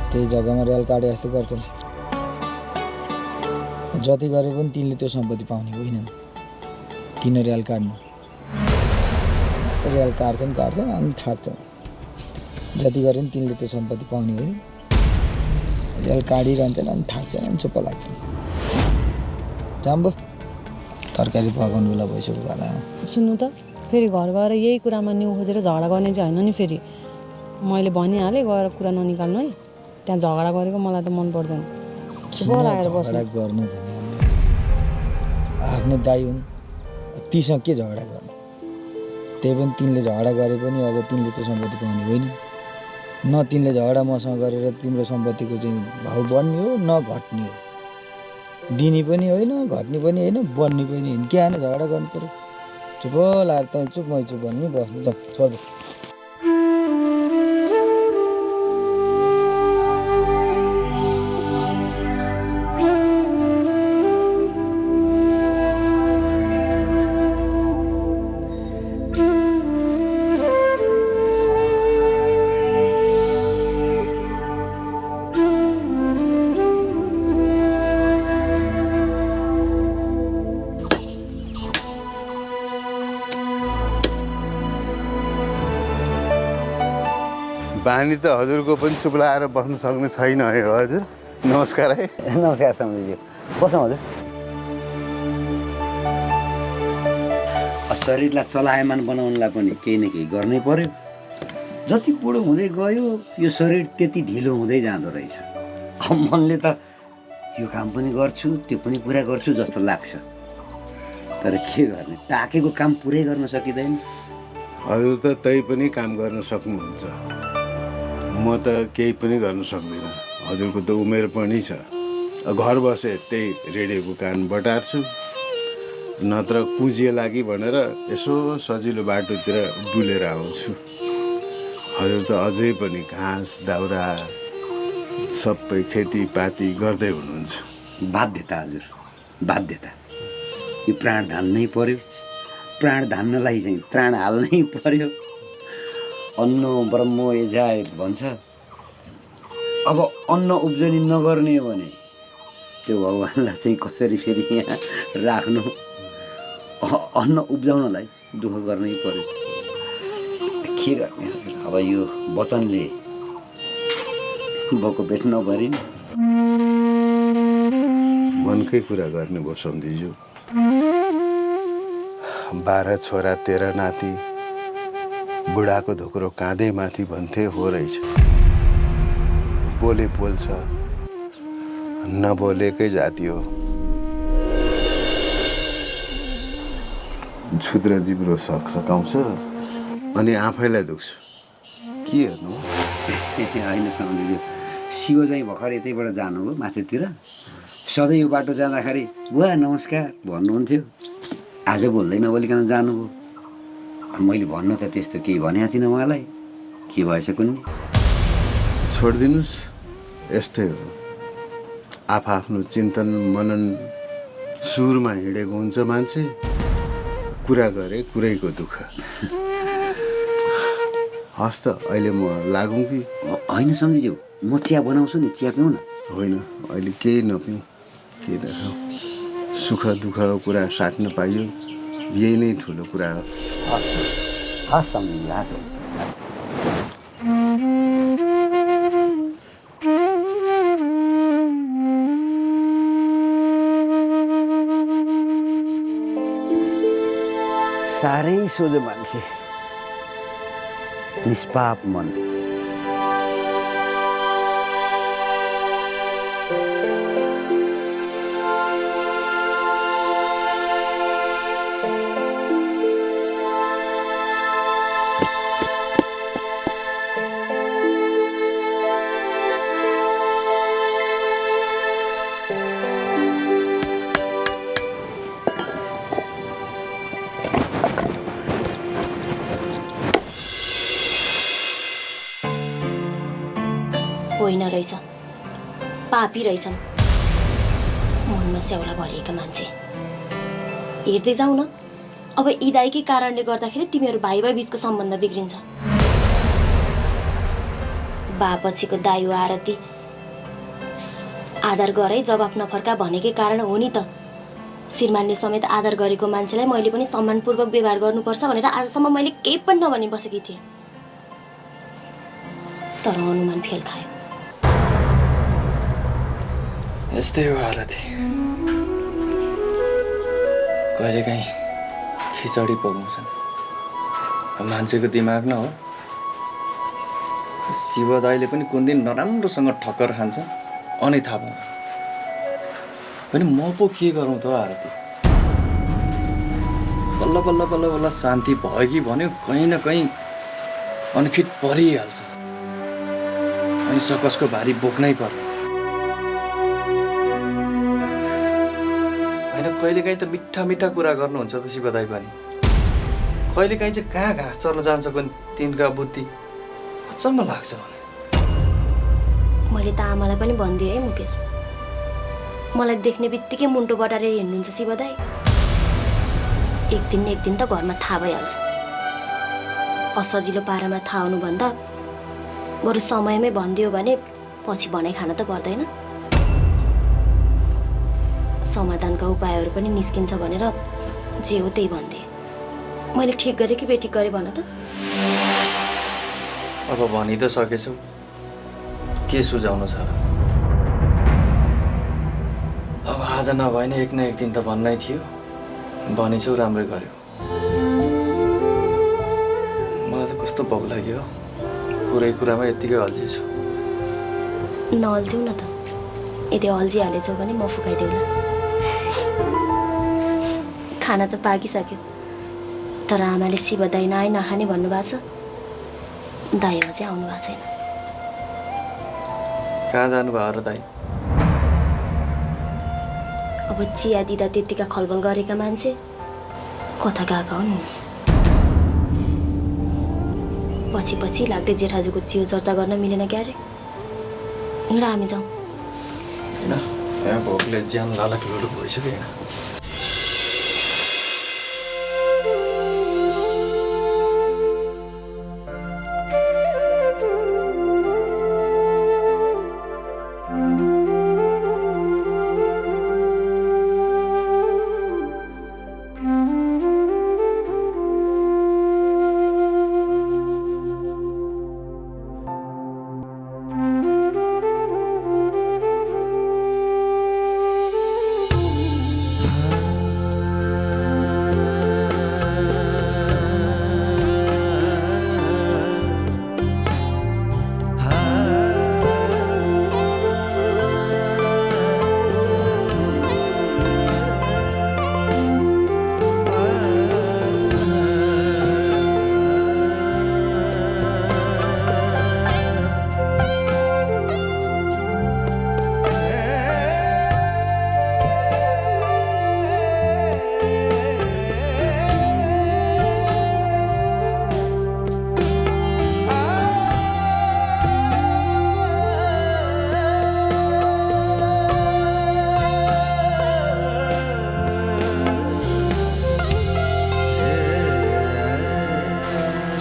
त्यही जग्गामा रेल काटे जस्तो गर्छन्। जति गरे पनि तिनले त्यो सम्पत्ति पाउने होइनन्। किन रेल काट्नु? रेल काट्छन् अनि थाक्छन्। जति गरे पनि तिनले त्यो सम्पत्ति पाउने होइन। रेल काटिरहन्छन् अनि थाक्छन् अनि चुप्प लाग्छन्। जाम्बो तरकारी पकाउनु बेला भइसक्यो होला। सुन्नु त, फेरि घर गएर यही कुरामा न्यु खोजेर झगडा गर्ने चाहिँ होइन नि। फेरि मैले भनिहालेँ गएर कुरा ननिकाल्नु है। त्यहाँ झगडा गरेको मलाई त मन पर्दैन। चुप लागेर बस्नु। गर्नु भने आफ्नो दाइ हुन्, तीसँग के झगडा गर्नु। त्यही पनि तिनले झगडा गरे पनि अब तिनले त्यो सम्पत्ति पाउने होइन। न तिनले झगडा मसँग गरेर तिम्रो सम्पत्तिको चाहिँ भाउ बढ्ने हो न घट्ने हो। दिने पनि होइन, घट्ने पनि होइन, बढ्ने पनि होइन। के आएन झगडा गर्नु पऱ्यो। चुप लाएर तँ चुप मै चुप भन्ने बस्नु जाऊ छोड्दै। बानी त हजुरको पनि चुप लाएर बस्नु सक्ने छैन है हजुर। नमस्कार है। नमस्कार सम्झिज्यू, कसो हजुर? शरीरलाई चलायमान बनाउनलाई पनि केही न केही गर्नै पर्यो। जति बुढो हुँदै गयो यो शरीर त्यति ढिलो हुँदै जाँदो रहेछ। मनले त यो काम पनि गर्छु त्यो पनि पुरा गर्छु जस्तो लाग्छ, तर के गर्ने, ताकेको काम पुरै गर्न सकिँदैन। हजुर त त्यही पनि काम गर्न सक्नुहुन्छ, म त केही पनि गर्न सक्दिनँ। हजुरको त उमेर पनि छ। घर बसे त्यही रेडियोको कान बटार्छु, नत्र कुजिए लागि भनेर यसो सजिलो बाटोतिर डुलेर आउँछु। हजुर त अझै पनि घाँस दाउरा सबै खेतीपाती गर्दै हुनुहुन्छ। बाध्यता हजुर, बाध्यता। यो प्राण धान्नै पर्यो, प्राण धान्नलाई चाहिँ प्राण हाल्नै पर्यो। अन्न ब्रह्म यजाय भन्छ। अब अन्न उब्जनी नगर्ने हो भने त्यो भगवान्लाई चाहिँ कसरी फेरि यहाँ राख्नु। अन्न उब्जाउनलाई दुःख गर्नै पर्यो। के गर्ने हजुर, अब यो वचनले बाउको पेट नभरि नि। मनकै कुरा गर्ने भयो सम्झिज्यू। 12 छोरा 13 नाति, बुढाको धोक्रो काँधै माथि भन्थे हो रहेछ। बोले बोल्छ, नबोलेकै जाति हो। क्षुद्र जिब्रो सकाउँछ अनि आफैलाई दुख्छ। के हेर्नु? होइन सम्झिज्यू, शिव चाहिँ भर्खर यतैबाट जानुभयो माथितिर। सधैँ यो बाटो जाँदाखेरि बुवा नमस्कार भन्नुहुन्थ्यो। आज बोल्दै नबोलिकन जानुभयो। मैले भन्नु त त्यस्तो केही भनेको थिइनँ उहाँलाई। के भएछ कुन्नी? छोडिदिनुहोस्, यस्तै हो। आफ्नो चिन्तन मनन सुरमा हिँडेको हुन्छ मान्छे। कुरा गरे कुरैको दुःख। हस् त, अहिले म लागौँ कि? होइन सम्झिज्यू, म चिया बनाउँछु नि, चिया पिउँ न। होइन, अहिले केही नपिउँ, केही नखाउँ। सुख दुःखको कुरा साट्न पाइयो, यही नै ठुलो कुरा हो। हस् सम्झिज्यू, हात हो। साह्रै सोझो मान्छे, निष्पाप मन। होइन रहेछ, पापी रहेछन्। मनमा स्याउला भरिएका मान्छे। हेर्दै जाऊ न, अब यी दाइकै कारणले गर्दाखेरि तिमीहरू भाइ भाइ बिचको सम्बन्ध बिग्रिन्छ। बापछिको दाइ हो आरती, आदर गरे जवाफ नफर्का भनेकै कारण हो नि त। श्रीमानले समेत आदर गरेको मान्छेलाई मैले पनि सम्मानपूर्वक व्यवहार गर्नुपर्छ भनेर आजसम्म मैले केही पनि नभनी बसेकी थिएँ। तर अनुमान फेल खायो। यस्तै हो आरती, कहिलेकाहीँ खिचडी पकाउँछन्। मान्छेको दिमाग न हो। शिव दाइले पनि कुन दिन नराम्रोसँग ठक्कर खान्छन् अनि थाहा पाउँछ। पनि म पो के गरौँ त आरती? बल्ल बल्ल बल्ल बल्ल शान्ति भयो कि भन्यो, कहीँ न कहीँ अनखिट परिहाल्छ। अनि सकसको भारी बोक्नै पर्यो। होइन, कहिलेकाहीँ त मिठा मिठा कुरा गर्नुहुन्छ त शिव दाइ पनि। कहिलेकाहीँ चाहिँ कहाँ घाँस चर्न जान्छ पनि तिनका बुद्धि अचम्म लाग्छ भने। मैले त आमालाई पनि भनिदिएँ है मुकेश, मलाई देख्ने बित्तिकै मुन्टो बटारेर हिँड्नुहुन्छ शिव दाइ। एक दिन न एक दिन त घरमा थाहा भइहाल्छ। असजिलो पारामा थाहा हुनुभन्दा बरु समयमै भनिदियो भने पछि भनाइ खान त पर्दैन। समाधानका उपायहरू पनि निस्किन्छ भनेर जे हो त्यही भनिदिएँ। मैले ठिक गरेँ कि बेठिक गरेँ भन त? अब भनि त सकेछौ, के सुझाउनु छ र? अब आज नभए नि एक न एक दिन त भन्नै थियो। भनिछौ, राम्रै गर्यो। मलाई त कस्तो भोक लाग्यो, कुरै कुरामा यत्तिकै अल्झिछु। नअल्झ्यौ न त, यदि अल्झिहालेछौ भने म फुकाइदेऊला। खाना त पाकिसक्यो, तर आमाले शिव दाइ नआई नखाने भन्नुभएको छ। दाइ अझै आउनु भएको छैन। कहाँ जानुभयो र दाइ? अब चिया दिँदा त्यत्तिका खलबल गरेका मान्छे कता गएका हुन्। पछि पछि लाग्दै जेठाजुको चियो चर्चा गर्न मिलेन क्यारे। हिँड हामी जाउँ। होइन, यहाँ भोकले ज्यान लालक लुलुक भइसक्यो। होइन,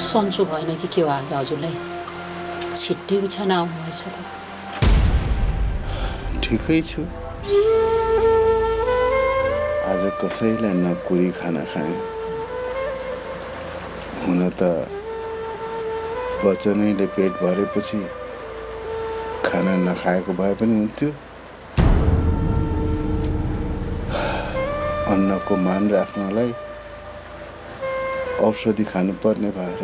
सन्चो भएन कि के हो आज हजुरलाई? छिट्टै बिछाना आउनुभएछ त। ठिकै छु। आज कसैलाई नकुरी खाना खाएँ। हुन त वचनैले पेट भरेपछि खाना नखाएको भए पनि हुन्थ्यो। अन्नको मान राख्नलाई औषधि खानुपर्ने भएर।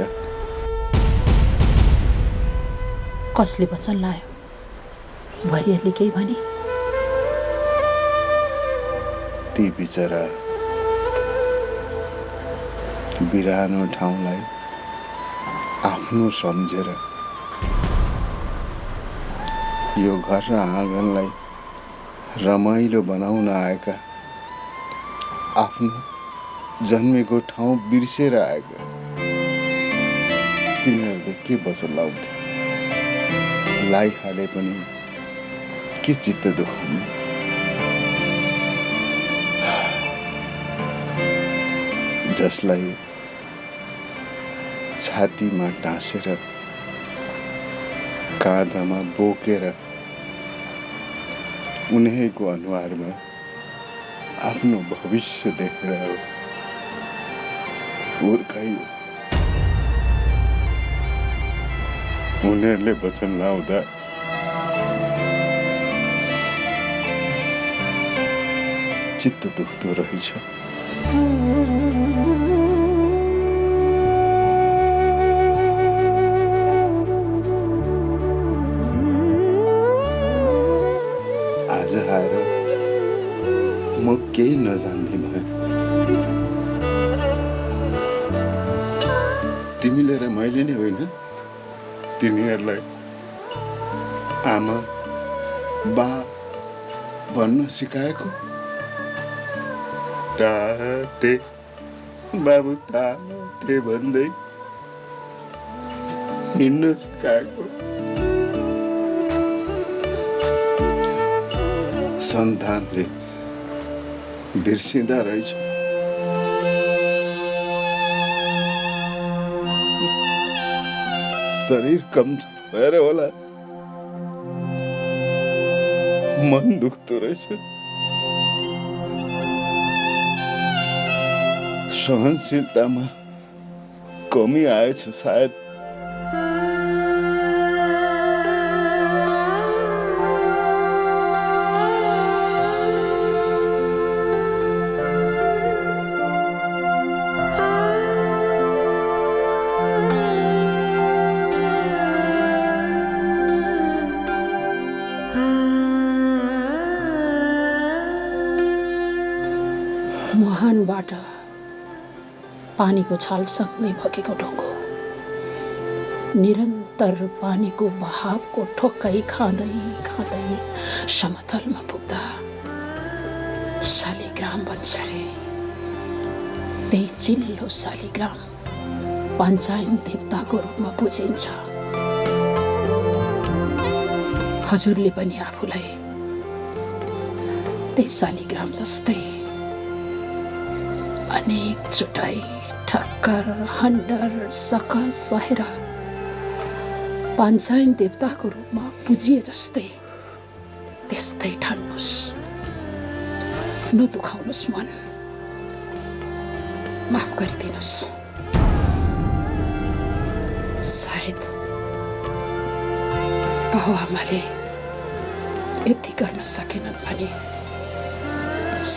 कसले वचन लायो? भरिहरूले केही भने? ती बिचरा बिरानो ठाउँलाई आफ्नो सम्झेर यो घर र आँगनलाई रमाइलो बनाउन आएका, आफ्नो जन्मेको ठाउँ बिर्सेर आएका तिनीहरूले के वचन लाउँथे? लाइहाले पनि के चित्त दुखाउने? जसलाई छातीमा टाँसेर काँधमा बोकेर उनीहरूको अनुहारमा आफ्नो भविष्य देखेर हुर्काइयो। उनीहरूले वचन लाउँदा चित्त दुख्दो रहेछ। आज आएर म केही नजान्ने भएँ। तिमीले र मैले नै होइन तिनीहरूलाई आमा बा भन्न सिकाएको। ताते बाबु ताते भन्दै हिँड्न सिकाएको। सन्तानले बिर्सिँदा रहेछ। शरीर कमजोर भएर होला, मन दुख्दो रहेछ। सहनशीलतामा कमी आएछ सायद। मुहानबाट पानीको छालसँगै भकेको ढुङ्गो निरन्तर पानीको बहावको ठोक्काइ खाँदै खाँदै समतलमा पुग्दा शालिग्राम बन्छ रे। त्यही चिल्लो शालिग्राम पञ्चायन देवताको रूपमा पुजिन्छ। हजुरले पनि आफूलाई त्यही शालिग्राम जस्तै अनेक चुटाई ठक्कर हन्डर सकस सहेर पञ्चायन देवताको रूपमा पुजिए जस्तै त्यस्तै ठान्नुहोस्। नदुखाउनुहोस् मन, माफ गरिदिनुहोस्। सायद बाबुआमाले यति गर्न सकेनन् भने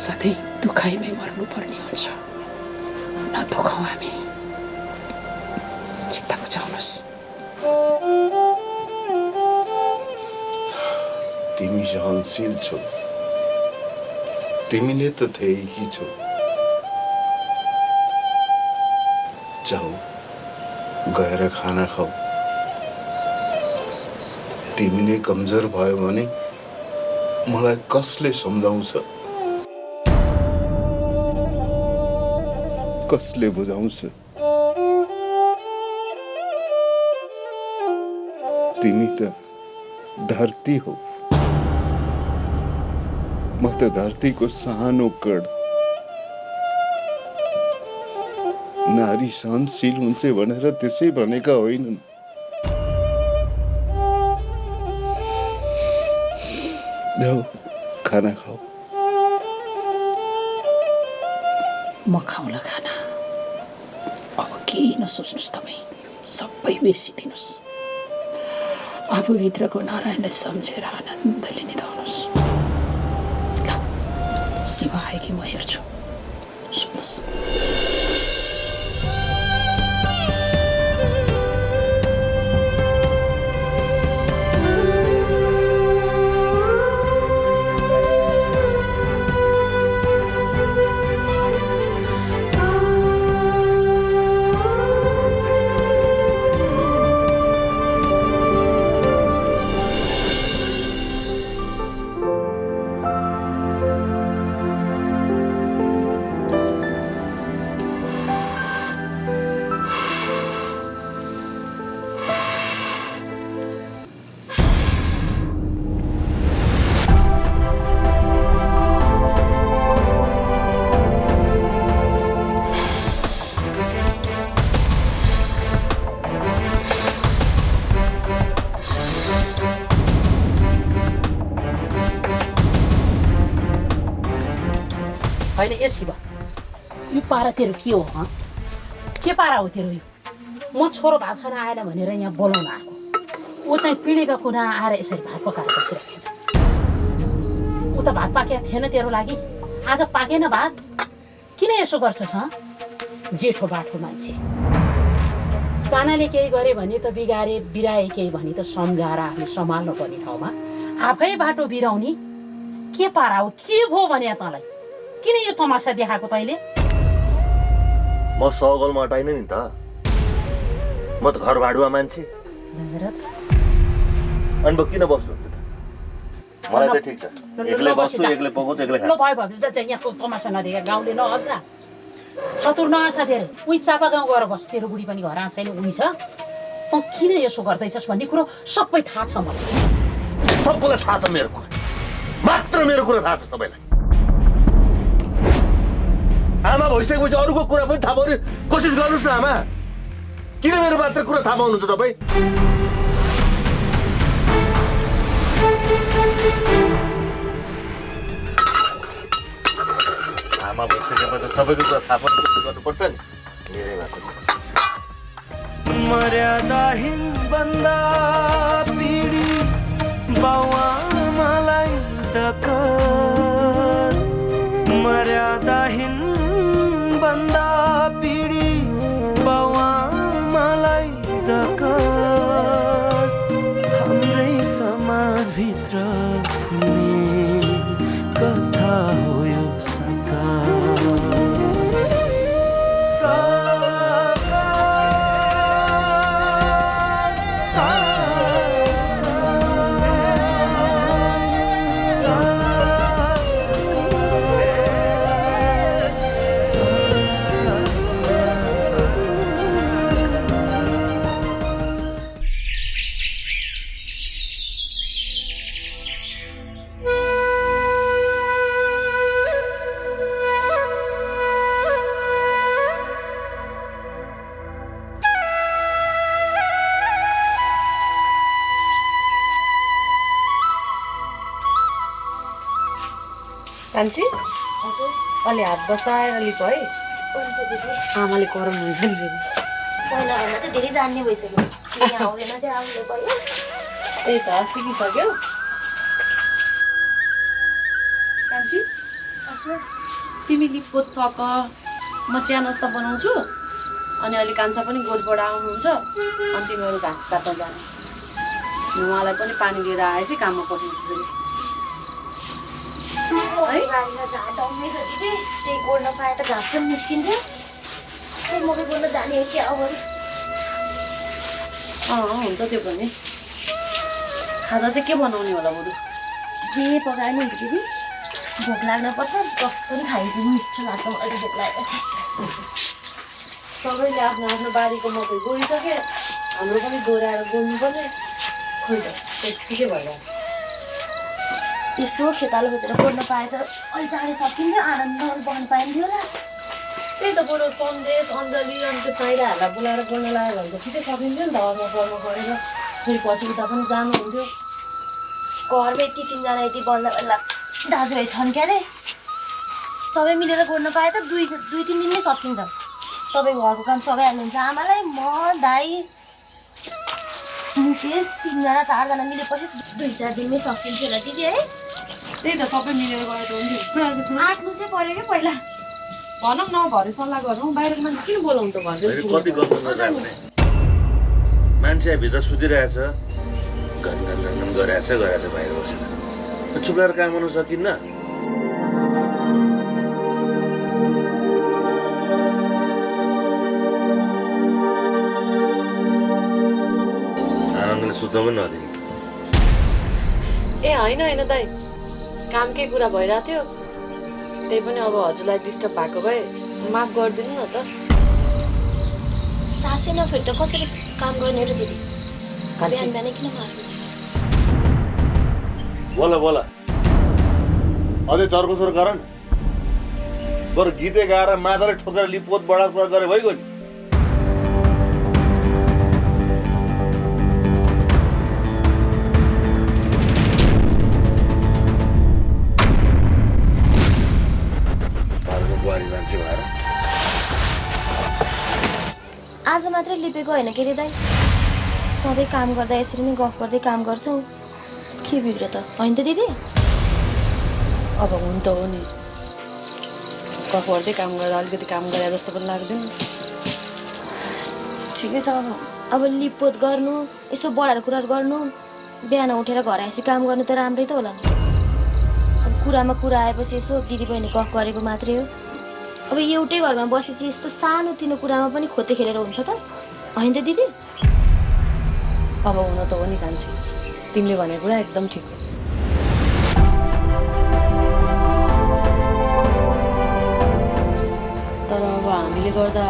सधैँ दुखाइमै मर्नुपर्ने हुन्छ। नदुखाउँ हामी, चित्त बुझाउनुहोस्। तिमी सहनशील छौ, तिमीले त थिएकी छौ। जाऊ गएर खाना खाऊ। तिमी नै कमजोर भयो भने मलाई कसले सम्झाउँछ, कसले बुझाउँछ? तिमी त धरती हो, म त धरतीको सानो कण। नारी सहनशील हुन्छ भनेर त्यसै भनेका होइनन्। जाऊ खाना खाऊ। म खाउँला खाना। अब केही नसोच्नुहोस् तपाईँ, सबै बिर्सिदिनुहोस्। आफूभित्रको नारायणलाई सम्झेर आनन्दले निधाउनुहोस्। ल शिव आयो कि म हेर्छु, सुत्नुहोस्। होइन ए शिव, यो पारा तेरो के हो? के पारा हो तेरो यो? म छोरो भात खान आएन भनेर यहाँ बोलाउन आएको, ऊ चाहिँ पिँढीका कुना आएर यसरी भात पकाएर बसिरहेको छ। ऊ त भात पाकेको थिएन तेरो लागि, आज पाकेन भात, किन यसो गर्छस्? जेठो बाठो मान्छे, सानाले केही गरे भने त बिगारे, बिराए केही भने त सम्झाएर आफूले सम्हाल्नु पर्ने ठाउँमा आफै बाटो बिराउने के पारा हो? के भयो भने तँलाई? किन यो तमासा देखाएको तैँले? म सगलमा अटाइन नि त, म त घर भाडुवा मान्छे। अनि म किन बस्नु त? मलाई त ठिक छ, एक्लै बस्छु, एक्लै पकाउँछु, एक्लै खान्छु। ल भयो भयो, चाहिँ यहाँ तमासा नदेखेर गाउँले नहस् न, सतुर नहस् तेरो। उही चापा गाउँ गएर बस्, तेरो बुढी पनि घर आएको छैन, उही छ। तँ किन यसो गर्दैछस् भन्ने कुरो सबै थाहा छ मलाई। सबैलाई थाहा छ मेरो कुरा, मात्र मेरो कुरा थाहा छ सबैलाई। आमा भइसकेपछि अरूको कुरा पनि थाहा पाउने कोसिस गर्नुहोस् न आमा। किन मेरो मात्र कुरा थाहा पाउनुहुन्छ तपाईँ? आमा भइसकेपछि सबैको कुरा थाहा पाउने कोसिस गर्नुपर्छ नि। मेरै भएको मर्यादाहीन बन्दा पिडी बाउआमालाई दकस, मर्यादाहीन बन्दा पिडी बाउआमालाई दकस, हाम्रै समाजभित्र फुल्ने कथा हो यो साकास। कान्छी, हजुर, अलि हात बसाएर लिप है। आमाले करम हुन्छ नि फेरि। पहिलाभन्दा त धेरै जान्ने भइसक्यो, यहाँ आउँदैन त्यो आउने भयो। त्यही त सिकिसक्यो। कान्छी, हजुर, तिमी लिप पोत सक, म चिया नास्ता बनाउँछु। अनि अहिले कान्छा पनि गोठबाट आउनुहुन्छ, अनि तिमीहरू घाँस काट्न जाने। उहाँलाई पनि पानी लिएर आएपछि काममा पठाउँछु फेरि। बारीमा झार डम्मै छ दिदी, त्यही गोड्न पाए त घाँस पनि निस्किन्थ्यो। चाहिँ मकै गोड्न जाने हो कि अब? हुन्छ त्यो पनि। खाजा चाहिँ के बनाउने होला बरु? जे पकाए नि हुन्छ दिदी, भोक लाग्न पर्छ, जस्तो पनि खाइदिनु मिठो लाग्छ मलाई भोक लागेपछि। सबैले आफ्नो आफ्नो बारीको मकै गोडिसके, हाम्रो पनि गोडाएर गोड्नुपर्ने। खोइ त त्यतिकै भइरहेको। यसो खेतालो खोजेर गोड्न पाए त अहिले चाँडै सकिन्थ्यो, आनन्द बस्न पाइन्थ्यो होला। त्यही त बरु सन्देश अञ्जली अनि त्यो साइराहरूलाई बोलाएर बोल्न लाग्यो भने त छिटै सकिन्थ्यो नि त अरूमा पढ्नु परेर फेरि पछि उता पनि जानुहुन्थ्यो। घरमा यति तिनजना यति बल्ल बल्ल दाजुभाइ छन् क्या अरे सबै मिलेर गर्न पाए त दुई तिन दिनमै सकिन्छ। तपाईँ घरको काम सबै हाल्नुहुन्छ आमालाई म दाइ मुकेश 3जना 4जना मिलेपछि 2-4 दिनमै सकिन्थ्यो होला दिदी है। त्यही त सबै मिलेर गयो त हुन्थ्यो। आँट्नु चाहिँ पऱ्यो क्या पहिला भनौँ न भरे सल्लाह गरौँ बाहिरको मान्छे किन बोलाउनु त भन्छ कति गर्नु नजान्ने मान्छे भित्र सुतिरहेछ घन घन घन घन गरिरहेछ बाहिर बसेर चुप गरेर काम गर्नु सकिन्न। आनन्दले सुत्न पनि नदिने। ए होइन दाइ कामकै कुरा भइरहेको थियो त्यही पनि अब हजुरलाई डिस्टर्ब भएको भए माफ गरिदिनु न त। सासै नफेरि त कसरी काम गर्ने र दिदी बिहान बिहानै किन मार्नु बोला बोला अझै चर्कोसर गर न बरु गीतै गाएर माताले ठोकेर लिपोत बढार गरे भइगयो नि। मान्छे भएर आज मात्रै लिपेको होइन के रे दाइ सधैँ काम गर्दा यसरी नै गफ गर्दै काम गर्छौँ के बिग्रियो त होइन त दिदी। अब हुन त हो नि गफ गर्दै काम गर्दा अलिकति काम गरे जस्तो पनि लाग्दैन। ठिकै छ अब लिपपोत गर्नु यसो बढाएर कुराहरू गर्नु बिहान उठेर घर आएपछि काम गर्नु त राम्रै त होला नि। अब कुरामा कुरा आएपछि यसो दिदी बहिनी गफ गरेको मात्रै हो। अब एउटै घरमा बसेपछि यस्तो सानोतिनो कुरामा पनि खोते खेलेर हुन्छ त होइन त दिदी। अब हुन त हो नि कान्छी तिमीले भनेको कुरा एकदम ठिक हो। तर अब हामीले गर्दा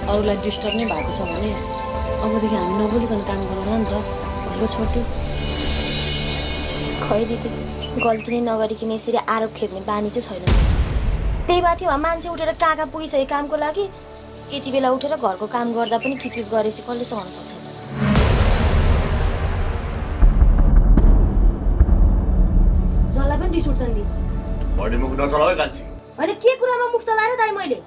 अरूलाई डिस्टर्ब नै भएको छ भने अबदेखि हामी नबोलिकन काम गरौँ नि त भनेको छोड्थ्यो। खै दिदी गल्ती नै नगरिकन यसरी आरोप खेप्ने बानी चाहिँ छैन। त्यही माथि मान्छे उठेर कहाँ पुगिसक्यो कामको लागि यति बेला उठेर घरको काम गर्दा पनि खिचखिच गरेपछि कसले सहन सक्छ। जसलाई पनि रिस उठ्छ नि बढी मुख नचलाऊ कान्छी। होइन के कुरामा मुख चलाएर दाइ मैले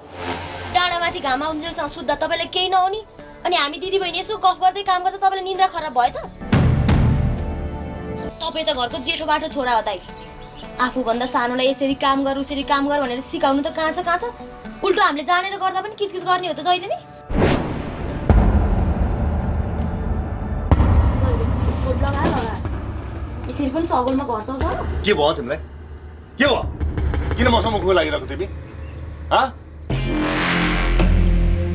डाँडामाथि घाम आउन्जेलसँग सुत्दा तपाईँलाई केही नहुने अनि हामी दिदी बहिनी यसो गफ गर्दै काम गर्दा तपाईँलाई निन्द्रा खराब भयो त। तपाईँ त घरको जेठो बाटो छोरा हो दाइ आफूभन्दा सानोलाई यसरी काम गर उसरी काम गर भनेर सिकाउनु त कहाँ छ उल्टो हामीले जानेर गर्दा पनि किचकिच गर्ने हो त जहिले नै। यसरी पनि सगोलमा घर चल्छ के भयो तिमीलाई के भयो किन मसँग खुवा लागिरहेको तिमी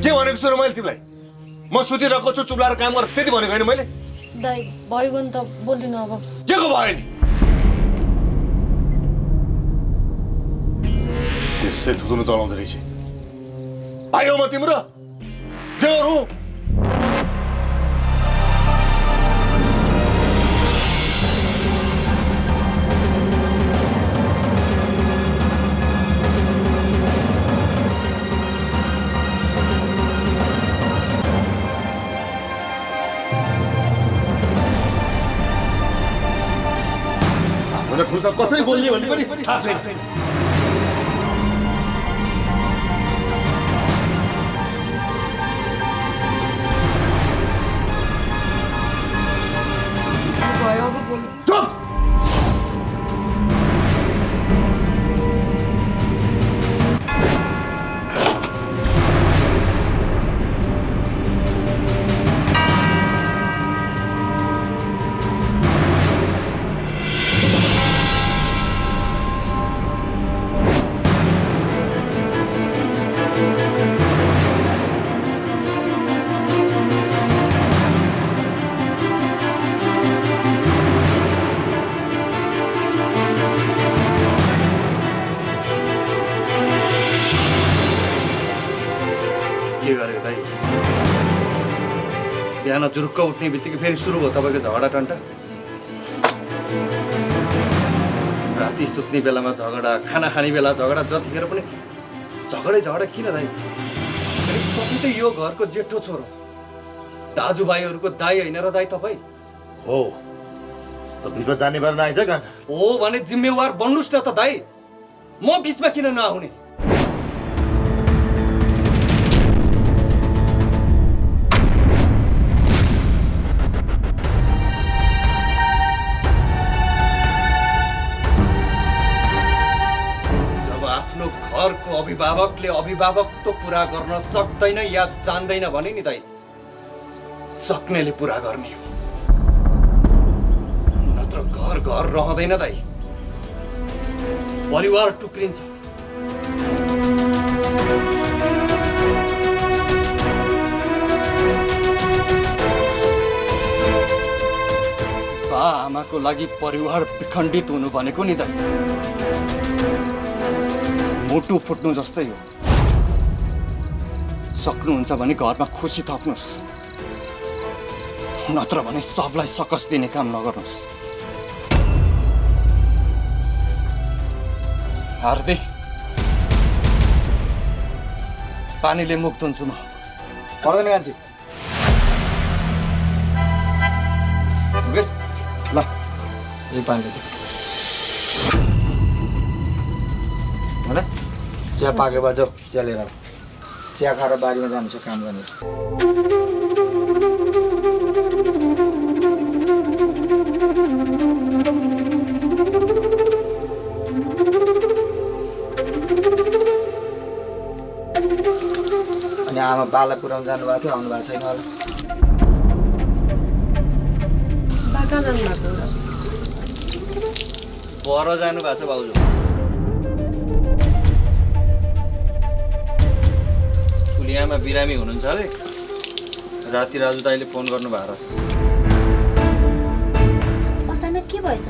के भनेको छु र मैले तिमीलाई म सुतिरहेको छु चुप लाएर काम गर त्यति भनेको होइन मैले। दाइ भयो नि त बोल्दिनँ अब के को भयो नि त्यसै थुथुनु चलाउँदो रहेछ आयो म तिम्रो देउरू। कसरी बोल्ने भन्ने पनि थाहा छैन। बिहान जुरुक्क उठ्ने बित्तिकै फेरि सुरु भयो तपाईँको झगडा टन्टा। राति सुत्ने बेलामा झगडा खाना खाने बेला झगडा जतिखेर पनि झगडा किन दाइ तपाईँ त यो घरको जेठो छोरो, दाजुभाइहरूको दाइ होइन र दाइ तपाईँ हो। बिचमा जाने बेला नआइज कहाँ छ? हो भने जिम्मेवार बन्नुस् न त दाइ। म बिचमा किन नआउने? जब आफ्नो घरको अभिभावकले अभिभावकत्व पुरा गर्न सक्दैन या जान्दैन भने नि दाइ, सक्नेले पुरा गर्ने हो, नत्र घर घर रहँदैन दाइ, परिवार टुक्रिन्छ। बा आमाको लागि परिवार विखण्डित हुनु भनेको नि दाइ मुटु फुट्नु जस्तै हो। सक्नुहुन्छ भने घरमा खुसी थप्नुहोस्, नत्र भने सबलाई सकस दिने काम नगर्नुहोस्। हार्दै पानीले मुख धुन्छु म। पर्दैन कान्छी। ल यही पानीले होइन, चिया पाकेको भए जाऊ चिया लिएर आऊ। चिया खाएर बारीमा जानु छ काम गर्ने। अनि आमा बाला पुऱ्याउनु जानुभएको थियो, आउनु भएको छैन होला। पर जानु भएको छ भाउजू। ठुलियामा बिरामी हुनुहुन्छ अरे, राति राजु दाइले फोन गर्नुभएको रहेछ। अचानक के भएछ?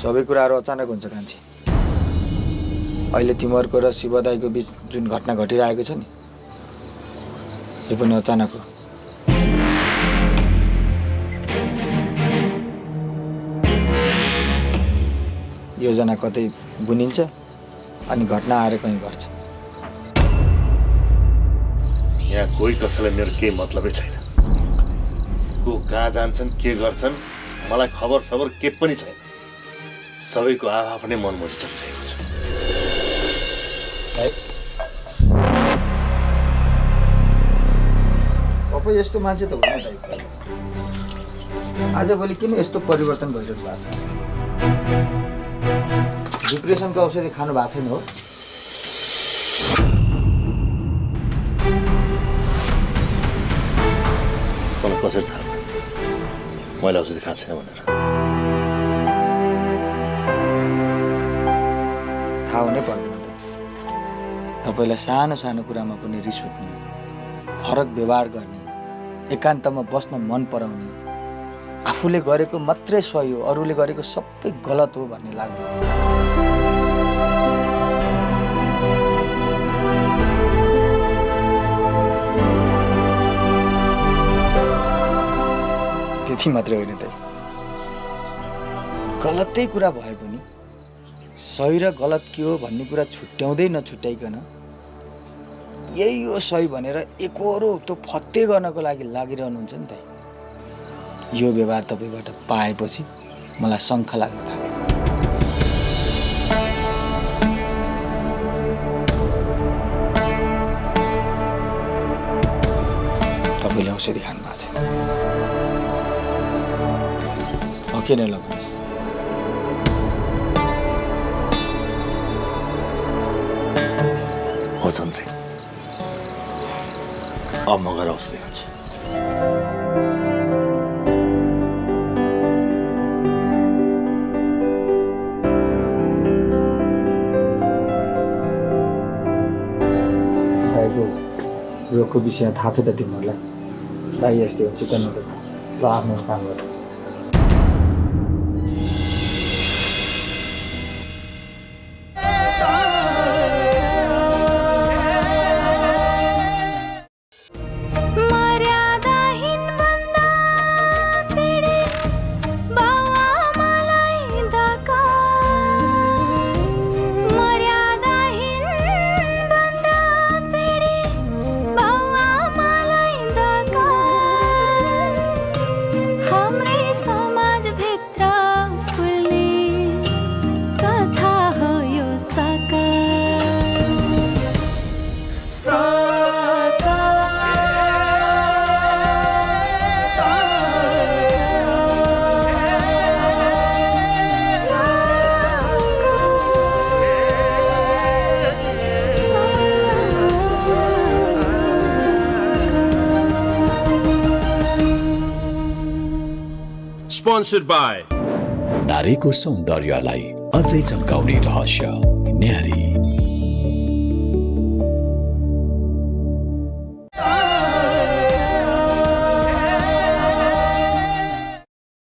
सबै कुराहरू अचानक हुन्छ कान्छी। अहिले तिमीहरूको र शिवदाईको बिच जुन घटना घटिरहेको छ नि, यो पनि अचानक हो। योजना कतै बुनिन्छ अनि घटना आएर कहीँ घट्छ। यहाँ कोही कसैलाई मेरो केही मतलबै छैन। को कहाँ जान्छन् के गर्छन् मलाई खबर सबर के पनि छैन। सबैको आफ्नै मनमर्जी चलिरहेको छ। तपाईँ यस्तो मान्छे त होइन दाइ। आजभोलि किन यस्तो परिवर्तन भइरहेको भएको छ? डिप्रेसनको औषधि खानु भएको छैन हो? मलाई कसरी थाहा मैले औषधि खाएको छैन भनेर? थाहा हुनै पर्दैन दाइ। तपाईँलाई सानो सानो कुरामा पनि रिस उठ्ने, फरक व्यवहार गर्ने, एकान्तमा बस्न मन पराउने, आफूले गरेको मात्रै सही हो अरूले गरेको सबै गलत हो भन्ने लाग्ने। त्यति मात्रै होइन दाइ। गलतै कुरा भए पनि सही र गलत के हो भन्ने कुरा छुट्याउँदै नछुट्याइकन यही हो सही भनेर एकहोरो त्यो फत्ते गर्नको लागि लागिरहनुहुन्छ नि दाइ। यो व्यवहार तपाईँबाट पाएपछि मलाई शङ्ख लाग्न थाल्यो। तपाईँले औषधि खानु भएको छैन, किन लगाउनुहोस्? हो चन्द्रे, अब म गएर औषधि खान्छु। दाइको रोगको विषय थाहा छ त तिमीहरूलाई? दाइ यस्तै हो, चित्त नगर्नु। ल आफ्नो काम गर। Sponsored by नारीको सौन्दर्यलाई अझै चम्काउने रहस्य न्यारी।